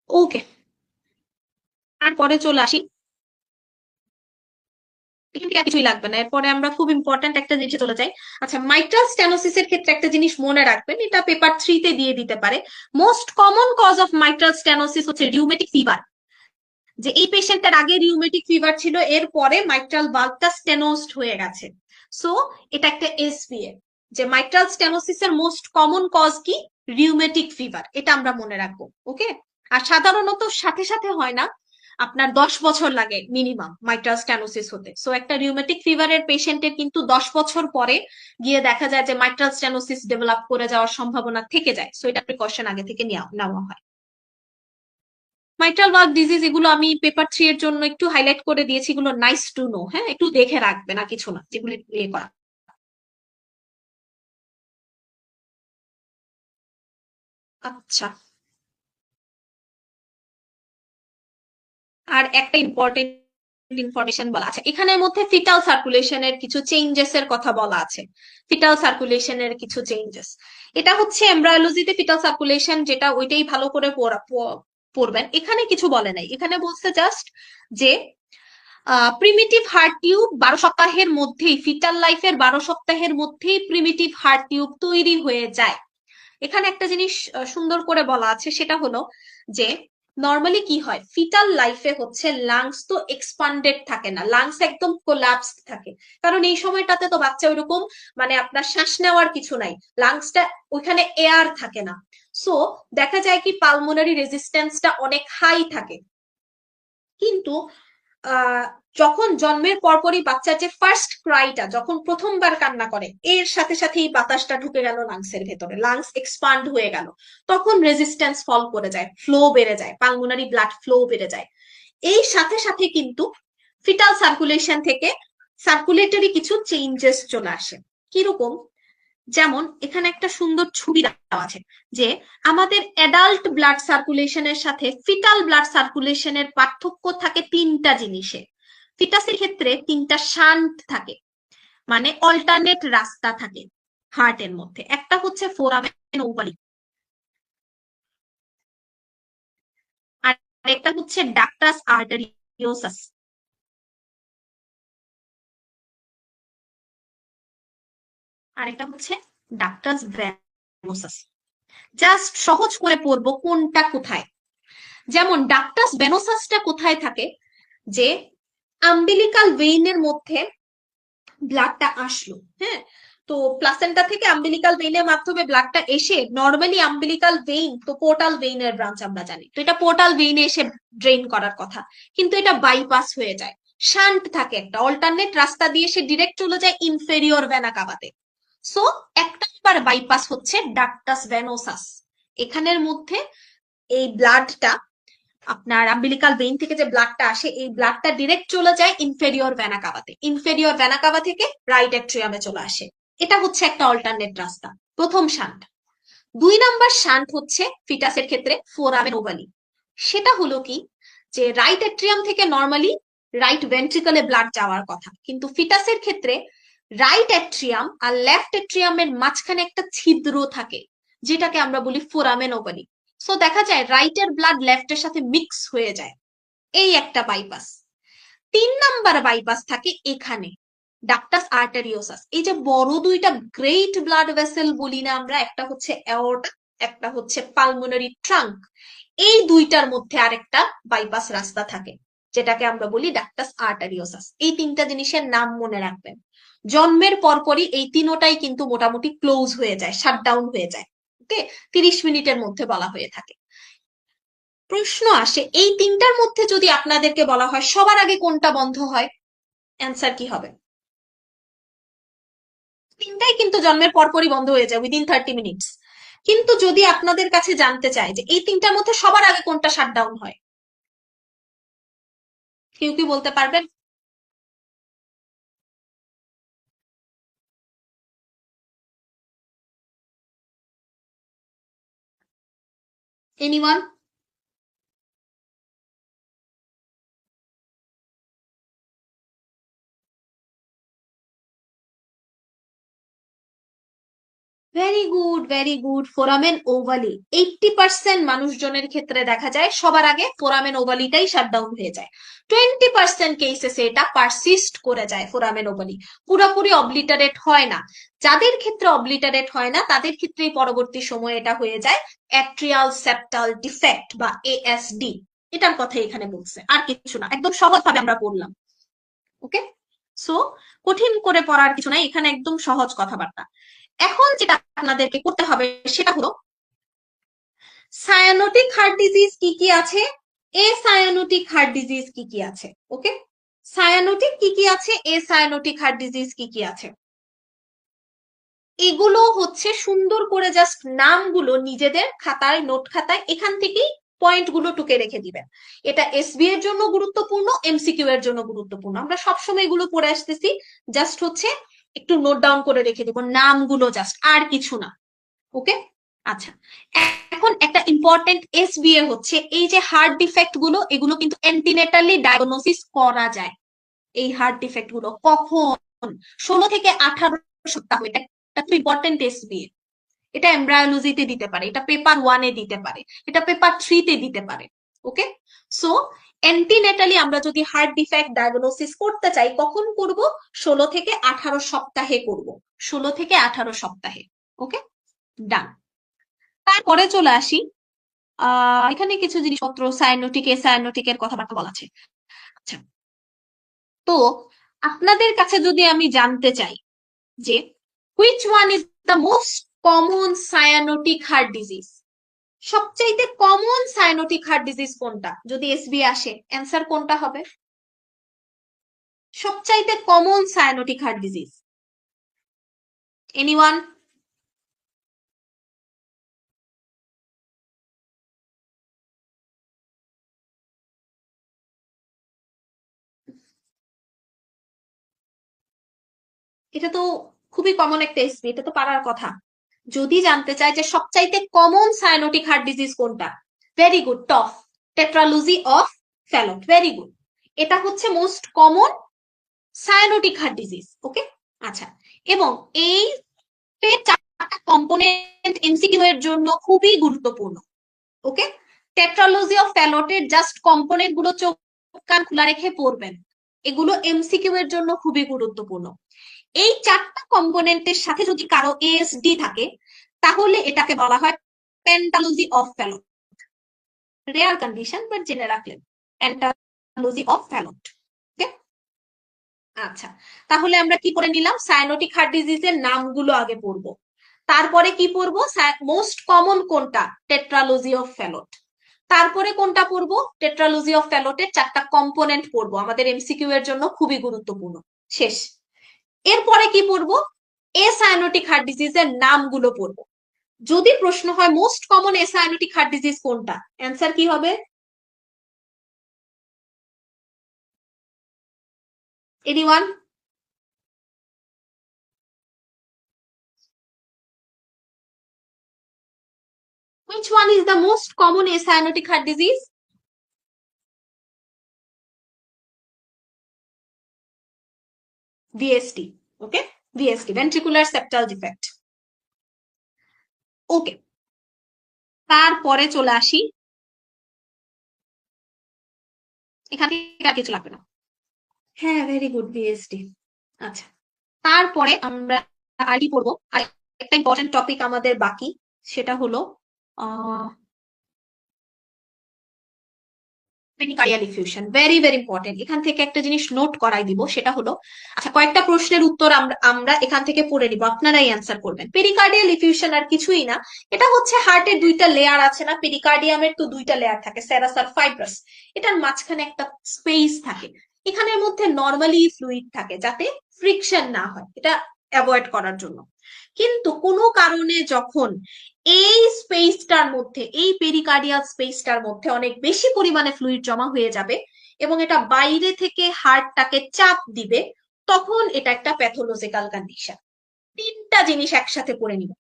ওকে, তারপরে চলে আসি। এখান থেকে আর কিছুই লাগবে না, এরপরে আমরা খুব ইম্পর্ট্যান্ট একটা জিনিসে চলে যাই। আচ্ছা, মাইট্রাল স্টেনোসিসের ক্ষেত্রে একটা জিনিস মনে রাখবেন, এটা পেপার 3-তে দিয়ে দিতে পারে। Most common cause of mitral stenosis হচ্ছে রিউমেটিক ফিভার, যে এই পেশেন্টের আগে রিউমেটিক ফিভার ছিল, এরপরে মাইট্রাল ভালভটা স্টেনোসড হয়ে গেছে। সো এটা একটা এসপিএ, যে মাইট্রাল স্টেনোসিসের মোস্ট কমন কজ কি, রিউমেটিক ফিভার, এটা আমরা মনে রাখবো। ওকে, আর সাধারণত সাথে সাথে হয় না, আপনার 10 বছর লাগে মিনিমাম মাইট্রাল স্টেনোসিস হতে। সো একটা রিউমেটিক ফিভারের পেশেন্টের কিন্তু 10 বছর পরে গিয়ে দেখা যায় যে মাইট্রাল স্টেনোসিস ডেভেলপ করে যাওয়ার সম্ভাবনা থেকে যায়। সো এটা প্রিকশন আগে থেকে নেওয়া হয়। মাইট্রাল ভালভ ডিজিজ এগুলো আমি পেপার 3 এর জন্য একটু হাইলাইট করে দিয়েছি, এগুলো নাইস টু নো, হ্যাঁ, একটু দেখে রাখবে না, কিছু না, যেগুলো ইয়ে করা। আচ্ছা, আর একটা ইম্পর্টেন্ট ইনফরমেশন বলা আছে এখানের মধ্যে, ফিটাল সার্কুলেশনের কিছু চেঞ্জেস এর কথা বলা আছে। ফিটাল সার্কুলেশনের কিছু চেঞ্জেস, এটা হচ্ছে এমব্রায়োলজিতে ফিটাল সার্কুলেশন যেটা, ওইটাই ভালো করে পড়বেন। এখানে কিছু বলে নাই, এখানে বলছে জাস্ট যে প্রিমিটিভ হার্ট টিউব 12 সপ্তাহের মধ্যেই, ফিটাল লাইফের 12 সপ্তাহের মধ্যেই প্রিমিটিভ হার্ট টিউব তৈরি হয়ে যায়। এখানে একটা জিনিস সুন্দর করে বলা আছে, সেটা হলো যে নর্মালি কি হয়, ফিটাল লাইফে হচ্ছে লাংস তো এক্সপান্ডেড থাকে না, লাংস একদম কোলাপসড থাকে, কারণ এই সময়টাতে তো বাচ্চা ওইরকম, মানে আপনার শ্বাস নেওয়ার কিছু নাই, লাংসটা ওইখানে এয়ার থাকে না। সো দেখা যায় কি পালমোনারি রেজিস্ট্যান্সটা অনেক হাই থাকে। কিন্তু আহ যখন জন্মের পরপরই বাচ্চার যে ফার্স্ট ক্রাইটা, যখন প্রথমবার কান্না করে, এর সাথে সাথে এই বাতাসটা ঢুকে গেল লাংসের ভেতরে, লাংস এক্সপান্ড হয়ে গেল, তখন রেজিস্ট্যান্স ফল করে যায়, ফ্লো বেড়ে যায়, পালমোনারি ব্লাড ফ্লো বেড়ে যায়। এই সাথে সাথে কিন্তু ফিটাল সার্কুলেশন থেকে সার্কুলেটরি কিছু চেঞ্জেস চলে আসে। কিরকম, যেমন এখানে একটা সুন্দর ছবি দেওয়া আছে যে আমাদের অ্যাডাল্ট ব্লাড সার্কুলেশনের সাথে ফিটাল ব্লাড সার্কুলেশনের পার্থক্য থাকে 3টা জিনিসে। ফিটাসের ক্ষেত্রে 3টা শান্ট থাকে, মানে অল্টারনেট রাস্তা থাকে হার্টের মধ্যে। একটা হচ্ছে ফোরামেন ওভালি, আর একটা হচ্ছে ডাক্টাস আর্টেরিওসাস, আরেকটা হচ্ছে ডাক্টাস ভেনোসাস। জাস্ট সহজ করে পড়বো কোনটা কোথায়। যেমন ডাক্টাস ভেনোসাসটা কোথায় থাকে, যে আম্বিলিকাল ভেইনের মধ্যে ব্লাডটা আসলো, হ্যাঁ, তো প্লাসেন্টা থেকে আম্বিলিকাল ভেইনের মাধ্যমে ব্লাডটা এসে, নর্মালি আম্বিলিকাল ভেইন তো পোর্টাল ভেইনের ব্রাঞ্চ আমরা জানি, তো এটা পোর্টাল ভেইনে এসে ড্রেন করার কথা, কিন্তু এটা বাইপাস হয়ে যায়। শান্ট থাকে, একটা অল্টারনেট রাস্তা দিয়ে সে ডিরেক্ট চলে যায় ইনফেরিয়র ভেনা কাভাতে। সো একটা বাইপাস হচ্ছে ডাক্টাস ভেনোসাস। এখানের মধ্যে এই ব্লাডটা, আপনার আম্বিলিকাল ভেইন থেকে যে ব্লাডটা আসে, এই ব্লাডটা ডিরেক্ট চলে যায় ইনফেরিয়র ভেনা কাভাতে, ইনফেরিয়র ভেনা কাভা থেকে রাইট অ্যাট্রিয়ামে চলে আসে। এটা হচ্ছে একটা অল্টারনেট রাস্তা, প্রথম শান্ট। 2 নাম্বার শান্ট হচ্ছে ফিটাসের ক্ষেত্রে ফোরামেন ওভালি। সেটা হলো কি, যে রাইট অ্যাট্রিয়াম থেকে নর্মালি রাইট ভেন্ট্রিকলে ব্লাড যাওয়ার কথা, কিন্তু ফিটাসের ক্ষেত্রে রাইট অ্যাট্রিয়াম আর লেফট অ্যাট্রিয়ামের মাঝখানে একটা ছিদ্র থাকে, যেটাকে আমরা বলি ফোরামেন ওভালি। সো দেখা যায় রাইটের ব্লাড লেফটের সাথে মিক্স হয়ে যায়, এই একটা বাইপাস। 3 নাম্বার বাইপাস থাকে এখানে, ডাক্টাস আর্টেরিওসাস। এই যে বড় দুইটা গ্রেট ব্লাড ভেসেল বলি না আমরা, একটা হচ্ছে অ্যাওর্টা, একটা হচ্ছে পালমোনারি ট্রাঙ্ক, এই দুইটার মধ্যে আরেকটা বাইপাস রাস্তা থাকে, যেটাকে আমরা বলি ডাক্টাস আর্টেরিওসাস। এই 3টা জিনিসের নাম মনে রাখবেন। জন্মের পরপরই এই তিনোটাই কিন্তু মোটামুটি ক্লোজ হয়ে যায়, শাটডাউন হয়ে যায়। ওকে, 30 মিনিটের মধ্যে বলা হয়ে থাকে। প্রশ্ন আসে, এই 3টার মধ্যে যদি আপনাদেরকে বলা হয় সবার আগে কোনটা বন্ধ হয়, অ্যান্সার কি হবে? 3টাই কিন্তু জন্মের পরপরই বন্ধ হয়ে যায়, উইদিন 30 মিনিটস। কিন্তু যদি আপনাদের কাছে জানতে চাই যে এই 3টার মধ্যে সবার আগে কোনটা শাটডাউন হয়, কেউ কি বলতে পারবেন? Anyone? Very good, very good, foramen ovale. 80% মানুষজনের ক্ষেত্রে দেখা যায় সবার আগে ফোরামেন ওভালিটাই শাটডাউন হয়ে যায়। 20% কেসেসে এটা পারসিস্ট করে যায় ফোরামেন ওভালি, পুরোপুরি অবলিটারেট হয় না। যাদের ক্ষেত্রে অবলিটারেট হয় না তাদের ক্ষেত্রেই পরবর্তী সময়ে এটা হয়ে যায় অ্যাট্রিয়াল সেপ্টাল ডিফেক্ট বা এএসডি। এটার কথা এখানে বলছে, আর কিছু না, একদম সহজভাবে আমরা বললাম। ওকে, সো কঠিন করে পড়ার কিছু নাই, এখানে একদম সহজ কথাবার্তা। এখন যেটা আপনাদেরকে করতে হবে সেটা হলো সায়ানোটিক হার্ট ডিজিজ কি কি আছে, এ সায়ানোটিক হার্ট ডিজিজ কি কি আছে। ওকে, সায়ানোটিক কি কি আছে, এ সায়ানোটিক হার্ট ডিজিজ কি কি আছে, এগুলো হচ্ছে সুন্দর করে জাস্ট নামগুলো নিজেদের খাতায়, নোট খাতায় এখান থেকেই পয়েন্ট গুলো টুকে রেখে দিবেন। এটা এসবি এর জন্য গুরুত্বপূর্ণ, এমসিকিউ এর জন্য গুরুত্বপূর্ণ, আমরা সবসময় এগুলো পড়ে আসতেছি, জাস্ট হচ্ছে একটু নোট ডাউন করে রেখে দিব নামগুলো, জাস্ট আর কিছু না। ওকে, আচ্ছা, এখন একটা ইম্পর্টেন্ট এসবিএ হচ্ছে এই যে হার্ট ডিফেক্ট গুলো, এগুলো কিন্তু অ্যান্টিনেটালি ডায়াগনোসিস করা যায়। এই হার্ট ডিফেক্ট গুলো কখন? 16 থেকে 18 সপ্তাহ, এটা একটা ইম্পর্টেন্ট এসবিএ। এটা এমব্রায়োলজিতে দিতে পারে, এটা পেপার 1-এ দিতে পারে, এটা পেপার 3-তে দিতে পারে। ওকে, সো অ্যান্টিনেটালি আমরা যদি হার্ট ডিফেক্ট ডায়াগনোসিস করতে চাই কখন করব? 16 থেকে 18 সপ্তাহে করব, 16 থেকে 18 সপ্তাহে। ওকে, ডান। তারপরে চলে আসি, এখানে কিছু জিনিসপত্র সায়ানোটিক, এসায়ানোটিকের কথাবার্তা বলা আছে। আচ্ছা, তো আপনাদের কাছে যদি আমি জানতে চাই যে which one is the most common cyanotic heart disease, সবচাইতে কমন সায়ানোটিক হার্ট ডিজিজ কোনটা, যদি এসবি আসে অ্যান্সার কোনটা হবে? সবচাইতে common cyanotic heart disease, anyone? এটা তো খুবই কমন একটা এসবি, এটা তো পারার কথা। যদি জানতে চাই যে সবচাইতে কমন সায়ানোটিক হার্ট ডিজিজ কোনটা, very good, TOF, tetralogy of Fallot, very good. এটা হচ্ছে most common cyanotic heart disease. Okay, আচ্ছা, এবং এই 4টা কম্পোনেন্ট এমসিকিউ এর জন্য খুবই গুরুত্বপূর্ণ। ওকে, টেট্রালজি অফ ফ্যালটের জাস্ট কম্পোনেন্ট গুলো চোখ কান খোলা রেখে পড়বেন, এগুলো এমসিকিউ এর জন্য খুবই গুরুত্বপূর্ণ। এই চারটা কম্পোনেন্টের সাথে যদি কারো এএসডি থাকে তাহলে এটাকে বলা হয় পেন্টালজি of Fallot. Rare condition but জেনে রাখলেন, পেন্টালজি অফ ফ্যালট। ওকে, আচ্ছা, তাহলে আমরা কি করে নিলাম? সায়ানোটিক হার্ট ডিজিজের নামগুলো আগে পড়বো, তারপরে কি পড়বো? মোস্ট কমন কোনটা? টেট্রালজি অফ ফ্যালট। তারপরে কোনটা পড়বো? টেট্রালজি অফ ফ্যালটের চারটা কম্পোনেন্ট পড়বো, আমাদের এমসিকিউ এর জন্য খুবই গুরুত্বপূর্ণ। শেষ। এরপরে কি পড়বো? এসায়ানোটিক হার্ট ডিজিজের নামগুলো পড়বো। যদি প্রশ্ন হয় মোস্ট কমন এসায়ানোটিক হার্ট ডিজিজ কোনটা, অ্যান্সার কি হবে? Anyone? Which one is the most common acyanotic heart disease? VSD. Okay, VSD, ventricular septal defect. ওকে, তারপরে চলে আসি, এখান থেকে আর কিছু লাগবে না। হ্যাঁ, ভেরি গুড, ভিএসডি। আচ্ছা, তারপরে আমরা আর কি পড়বো? আর একটা ইম্পর্টেন্ট টপিক আমাদের বাকি, সেটা হলো pericardial effusion. Very very important. এখান থেকে একটা জিনিস নোট করাই দিব, সেটা হলো, আচ্ছা, কয়েকটা প্রশ্নের উত্তর আমরা এখান থেকে পড়ে নিব, আপনারাই অ্যান্সার করবেন। পেরিকার্ডিয়াল ইফিউশন আর কিছুই না, এটা হচ্ছে হার্টের দুইটা লেয়ার আছে না, পেরিকার্ডিয়ামের তো দুইটা লেয়ার থাকে, সেরাস আর ফাইব্রাস। এটার মাঝখানে একটা স্পেস থাকে, এখানের মধ্যে নর্মালি ফ্লুইড থাকে যাতে ফ্রিকশন না হয়, এটা অ্যাভয়েড করার জন্য। কিন্তু কোনো কারণে যখন এই স্পেসটার মধ্যে, এই পেরিকার্ডিয়াল স্পেসটার মধ্যে অনেক বেশি পরিমাণে ফ্লুইড জমা হয়ে যাবে এবং এটা বাইরে থেকে হার্টটাকে চাপ দিবে, তখন এটা একটা প্যাথোলজিক্যাল কন্ডিশন। তিনটা জিনিস একসাথে পড়ে নিব।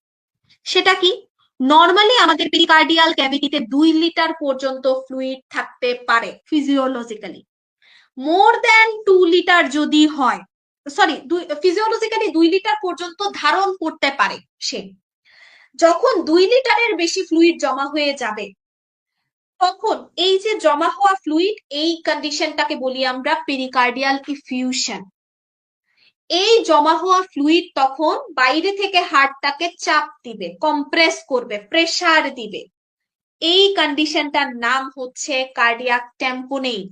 সেটা কি? নর্মালি আমাদের পেরিকার্ডিয়াল ক্যাভিটিতে 2 লিটার পর্যন্ত ফ্লুইড থাকতে পারে ফিজিওলজিক্যালি। মোর দ্যান 2 লিটার যদি হয়, সরি, ফিজিওলজিক্যালি 2 লিটার পর্যন্ত ধারণ করতে পারে সে। যখন 2 লিটারের বেশি ফ্লুইড জমা হয়ে যাবে, তখন এই যে জমা হওয়া ফ্লুইড, এই কন্ডিশনটাকে বলি আমরা পেরিকার্ডিয়াল ইফিউশন। এই জমা হওয়া ফ্লুইড তখন বাইরে থেকে হার্টটাকে চাপ দিবে, কম্প্রেস করবে, প্রেসার দিবে। এই কন্ডিশনটার নাম হচ্ছে কার্ডিয়াক ট্যাম্পোনেট।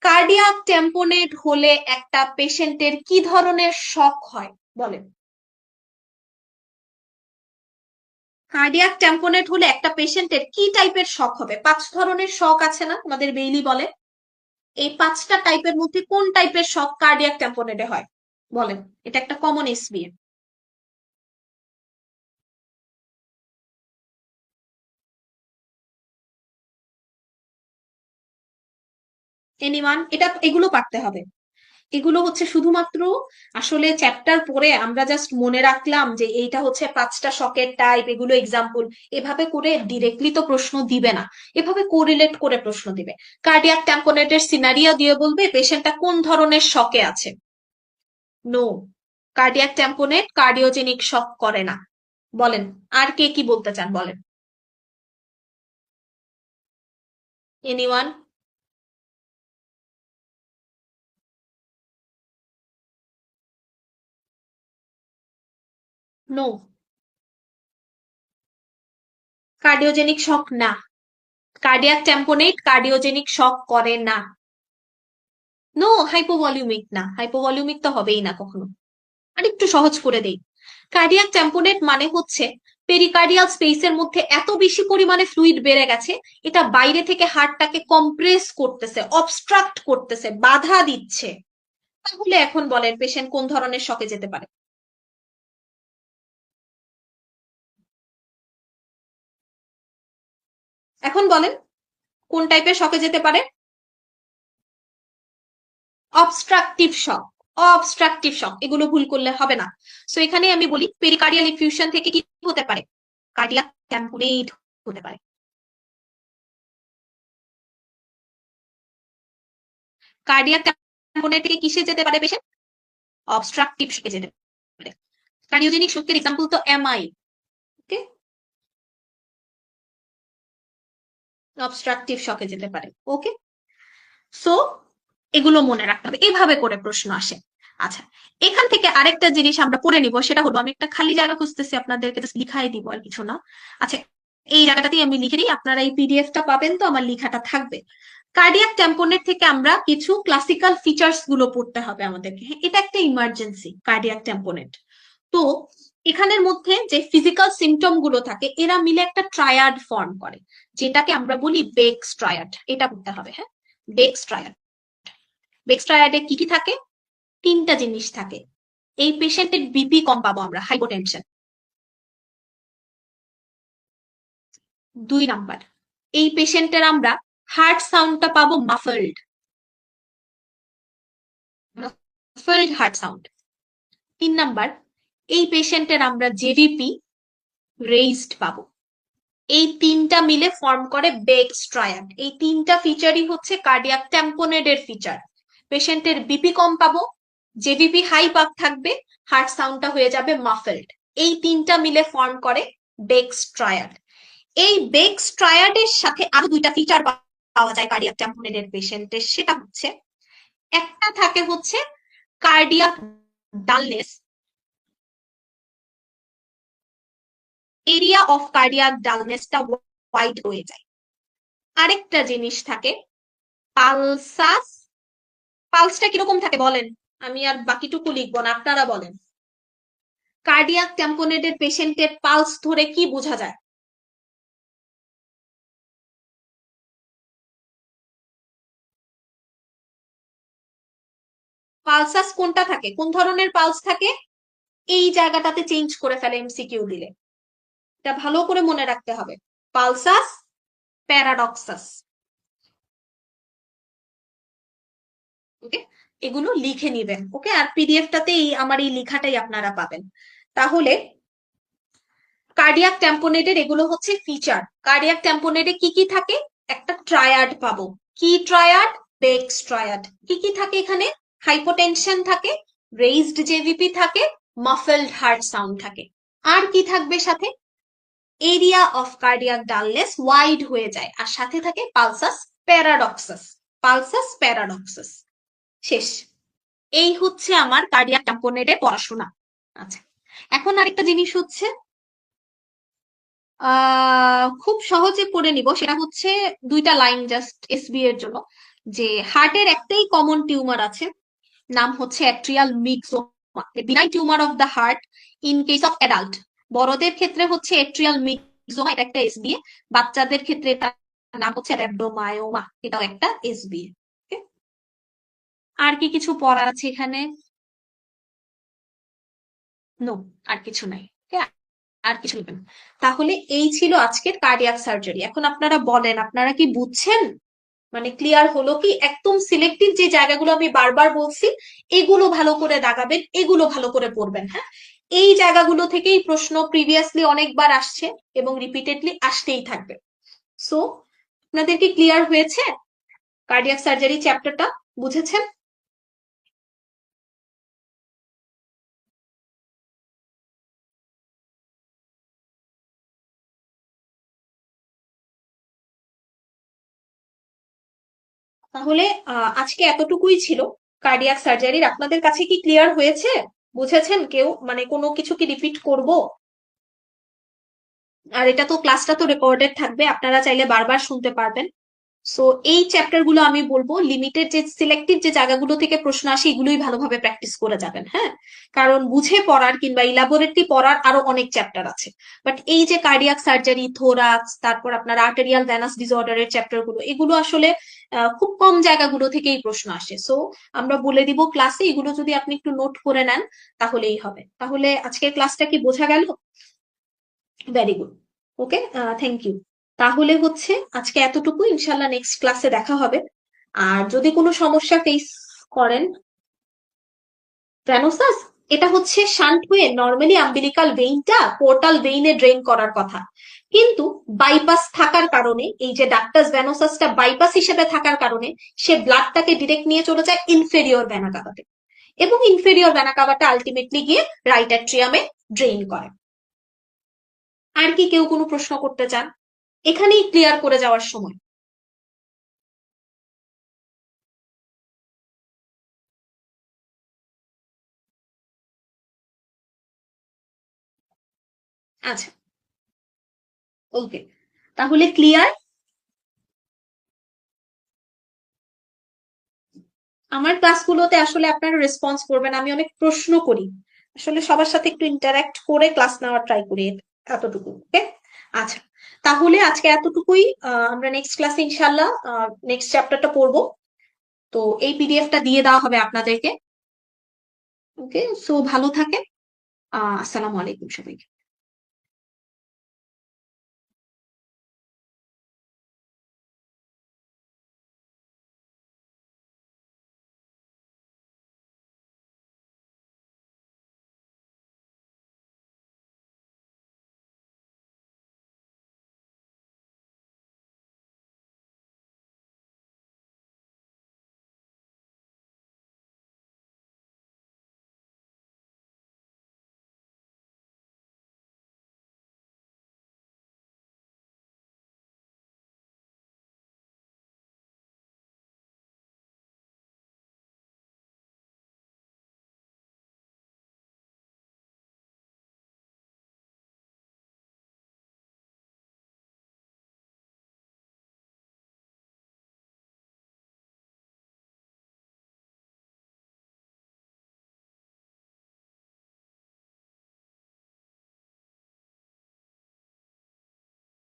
কার্ডিয়াক ট্যাম্পোনেট হলে একটা পেশেন্টের কি ধরনের শক হয় বলেন? কার্ডিয়াক ট্যাম্পোনেট হলে একটা পেশেন্টের কি টাইপের শক হবে? 5 ধরনের শক আছে না, আমাদের বেইলি বলে। এই 5টা টাইপের মধ্যে কোন টাইপের শক কার্ডিয়াক ট্যাম্পোনেটে হয় বলেন? এটা একটা কমন এসবিএ। এনিওয়ান? এগুলো পারতে হবে। এগুলো হচ্ছে শুধুমাত্র আসলে চ্যাপ্টার পড়ে আমরা জাস্ট মনে রাখলাম যে এইটা হচ্ছে 5টা শকের টাইপ, এগুলো এক্সাম্পল, এভাবে করে ডিরেক্টলি তো প্রশ্ন দিবে না, এভাবে কোরিলেট করে প্রশ্ন দিবে। কার্ডিয়াক ট্যাম্পোনেটের সিনারিও দিয়ে বলবে পেশেন্টটা কোন ধরনের শকে আছে। No, cardiac tamponade cardiogenic shock করে না। বলেন, আর কে কি বলতে চান বলেন? এনিওয়ান? নো, কার্ডিওজেনিক শক না। কার্ডিয়াক ট্যাম্পোনেট কার্ডিওজেনিক শক করে না। নো, হাইপোভলিউমিক না, হাইপোভলিউমিক তো হবেই না কখনো। আর একটু সহজ করে দেই, কার্ডিয়াক ট্যাম্পোনেট মানে হচ্ছে পেরিকার্ডিয়াল স্পেসের মধ্যে এত বেশি পরিমাণে ফ্লুইড বেড়ে গেছে, এটা বাইরে থেকে হার্টটাকে কম্প্রেস করতেছে, অবস্ট্রাক্ট করতেছে, বাধা দিচ্ছে। তাহলে এখন বলেন পেশেন্ট কোন ধরনের শকে যেতে পারে? এখন বলেন কোন টাইপের শকে যেতে পারে? অবস্ট্রাকটিভ শক। অবস্ট্রাকটিভ শক, এগুলো ভুল করলে হবে না। সো এখানে আমি বলি পেরিকার্ডিয়াল ইনফিউশন থেকে কি হতে পারে? কার্ডিয়াক ট্যাম্পোনেট হতে পারে। কার্ডিয়াক ট্যাম্পোনেট থেকে কিসে যেতে পারে পেশেন্ট? অবস্ট্রাকটিভ শকে যেতে পারে। কার্ডিওজেনিক শকের এক্সাম্পল তো এমআই। ওকে, অবস্ট্রাকটিভ শকে যেতে পারে। ওকে, সো এগুলো মনে রাখতে হবে, এভাবে করে প্রশ্ন আসে। আচ্ছা, এখান থেকে আরেকটা জিনিস আমরা পড়ে নিব, সেটা হলো, আমি একটা খালি জায়গা খুঁজতেছি, আপনাদেরকে জাস্ট লিখাই দিব আর কিছু না। আচ্ছা, এই জায়গাটাতেই আমি লিখে দিই, আপনারা এই পিডিএফটা পাবেন তো, আমার লিখাটা থাকবে। কার্ডিয়াক ট্যাম্পনের থেকে আমরা কিছু ক্লাসিক্যাল ফিচার্স গুলো পড়তে হবে আমাদেরকে। হ্যাঁ, এটা একটা ইমার্জেন্সি কার্ডিয়াক ট্যাম্পনেট। তো এখানের মধ্যে যে ফিজিক্যাল সিমটম গুলো থাকে, এরা মিলে একটা ট্রায়াড ফর্ম করে, যেটাকে আমরা বলি বেকস ট্রায়াড। এটা পড়তে হবে। হ্যাঁ, বেকস ট্রায়াড। বেকস ট্রায়াডে কি কি থাকে? তিনটা জিনিস থাকে। এই পেশেন্টের বিপি কম পাবো আমরা, হাইপোটেনশন। 2 নাম্বার, এই পেশেন্টের আমরা হার্ট সাউন্ডটা পাবো মাফলড, মাফলড হার্ট সাউন্ড। 3 নাম্বার, এই পেশেন্টের আমরা জেভিপি রেইজড পাবো। এই তিনটা মিলে ফর্ম করে বেকস ট্রায়াড। এই তিনটা ফিচারই হচ্ছে কার্ডিয়াক ট্যাম্পোনেডের ফিচার। পেশেন্টের বিপি কম পাবো, জেভিপি হাই পাক থাকবে, হার্ট সাউন্ডটা হয়ে যাবে মাফলড। এই তিনটা মিলে ফর্ম করে বেকস ট্রায়াড। এই বেকস ট্রায়াডের সাথে আরো 2টা ফিচার পাওয়া যায় কার্ডিয়াক ট্যাম্পোনেডের পেশেন্টের। সেটা হচ্ছে, একটা থাকে হচ্ছে cardiac dullness, area of cardiac ডালনেসটা ওয়াইড হয়ে যায়। আরেকটা জিনিস থাকে পালসাস। পালসটা কিরকম থাকে বলেন? আমি আর বাকিটুকু লিখবো না, আপনারা বলেন। কার্ডিয়াক ট্যাম্পোনেডের পেশেন্টের পালস ধরে কি বোঝা যায়? পালসাস কোনটা থাকে, কোন ধরনের পালস থাকে? এই জায়গাটাতে চেঞ্জ করে ফেলে এমসিকিউ দিলে, এটা ভালো করে মনে রাখতে হবে। Pulsus, paradoxus. ওকে, এগুলো লিখে নিবেন। ওকে, আর পিডিএফটাতে আমার এই লেখাটাই আপনারা পাবেন। তাহলে কার্ডিয়াক ট্যাম্পোনেডের এগুলো হচ্ছে ফিচার। কার্ডিয়াক ট্যাম্পোনেডে কি কি থাকে? একটা ট্রায়াড পাবো। কি ট্রায়াড? Bakes triad. কি কি থাকে এখানে? হাইপোটেনশন থাকে, রেইজড জেভিপি থাকে, মাফলড হার্ট সাউন্ড থাকে। আর কি থাকবে সাথে? Area of cardiac dullness wide হয়ে যায়, আর সাথে থাকে পালসাস প্যারাডক্সাস। Pulsus paradoxus. শেষ। এই হচ্ছে আমার কার্ডিয়াক ট্যাম্পোনেডে পড়াশোনা। আচ্ছা, এখন আরেকটা জিনিস হচ্ছে, খুব সহজে পড়ে নিব, সেটা হচ্ছে 2টা লাইন জাস্ট এসবি এর জন্য, যে হার্টের একটাই কমন টিউমার আছে, নাম হচ্ছে atrial myxoma, benign tumour of the heart in case of adult. বড়দের ক্ষেত্রে হচ্ছে অ্যাট্রিয়াল মিক্সোমা, এটা একটা এসবি। বাচ্চাদের ক্ষেত্রে এটা নাম হচ্ছে র্যাবডোমায়োমা, এটাও একটা এসবি। আর কি কিছু পড়ার আছে এখানে? নো, আর কিছু নাই। আর কিছু নেবেন। তাহলে এই ছিল আজকের কার্ডিয়াক সার্জারি। এখন আপনারা বলেন, আপনারা কি বুঝছেন? মানে ক্লিয়ার হলো কি? একদম সিলেক্টিভ যে জায়গাগুলো আমি বারবার বলছি, এগুলো ভালো করে দাগাবেন, এগুলো ভালো করে পড়বেন। হ্যাঁ, এই জায়গাগুলো থেকেই প্রশ্ন প্রিভিয়াসলি অনেকবার আসছে এবং রিপিটেডলি আসতেই থাকবে। সো আপনাদের কি ক্লিয়ার হয়েছে? কার্ডিয়াক সার্জারি চ্যাপ্টারটা বুঝেছেন? তাহলে আজকে এতটুকুই ছিল কার্ডিয়াক সার্জারির। আপনাদের কাছে কি ক্লিয়ার হয়েছে? বুঝেছেন কেউ? মানে কোনো কিছু কি রিপিট করব? আর এটা তো, ক্লাসটা তো রেকর্ডেড থাকবে, আপনারা চাইলে বারবার শুনতে পারবেন। সো এই চ্যাপ্টার গুলো আমি বলবো লিমিটেড, যে সিলেক্টিভ যে জায়গাগুলো থেকে প্রশ্ন আসে, এগুলোই ভালোভাবে প্র্যাকটিস করে যাবেন। হ্যাঁ, কারণ বুঝে পড়ার কিংবা ইলাবোরেটলি পড়ার আরো অনেক চ্যাপ্টার আছে। বাট এই যে কার্ডিয়াক সার্জারি, থোরাক্স, তারপর আপনার আর্টেরিয়াল ভেনাস ডিসঅর্ডারের চ্যাপ্টার গুলো, এগুলো আসলে খুব কম জায়গাগুলো থেকেই প্রশ্ন আসে। সো আমরা বলে দিব ক্লাসে, এগুলো যদি আপনি একটু নোট করে নেন তাহলেই হবে। তাহলে আজকের ক্লাসটা কি বোঝা গেল? Very good. Okay, thank you. তাহলে হচ্ছে আজকে এতটুকু, ইনশাল্লাহ নেক্সট ক্লাসে দেখা হবে। আর যদি কোনো সমস্যা ফেস করেন, ভ্যানোসাস, এটা হচ্ছে শান্ট হয়ে নর্মালি আম্বিলিকাল ভেইনটা পোর্টাল ভেইনে ড্রেন করার কথা, কিন্তু বাইপাস থাকার কারণে, এই যে ডাক্টাস ভ্যানোসাসটা বাইপাস হিসেবে থাকার কারণে, সে ব্লাডটাকে ডিরেক্ট নিয়ে চলে যায় ইনফেরিয়র ভেনা কাভাতে, এবং ইনফেরিয়র ভেনা কাভাটা আলটিমেটলি গিয়ে রাইট অ্যাট্রিয়ামে ড্রেইন করে। আর কি কেউ কোনো প্রশ্ন করতে চান? এখানেই ক্লিয়ার করে যাওয়ার সময়। আচ্ছা, ওকে, তাহলে ক্লিয়ার। আমার ক্লাসগুলোতে আসলে আপনারা রেসপন্স করবেন, আমি অনেক প্রশ্ন করি, আসলে সবার সাথে একটু ইন্টারাক্ট করে ক্লাস নেওয়ার ট্রাই করি, এতটুকু। ওকে, আচ্ছা, তাহলে আজকে এতটুকুই। আমরা নেক্সট ক্লাসে ইনশাল্লাহ নেক্সট চ্যাপ্টারটা পড়বো। তো এই পিডিএফটা দিয়ে দেওয়া হবে আপনাদেরকে। ওকে, সো ভালো থাকেন। আসসালামু আলাইকুম সবাইকে।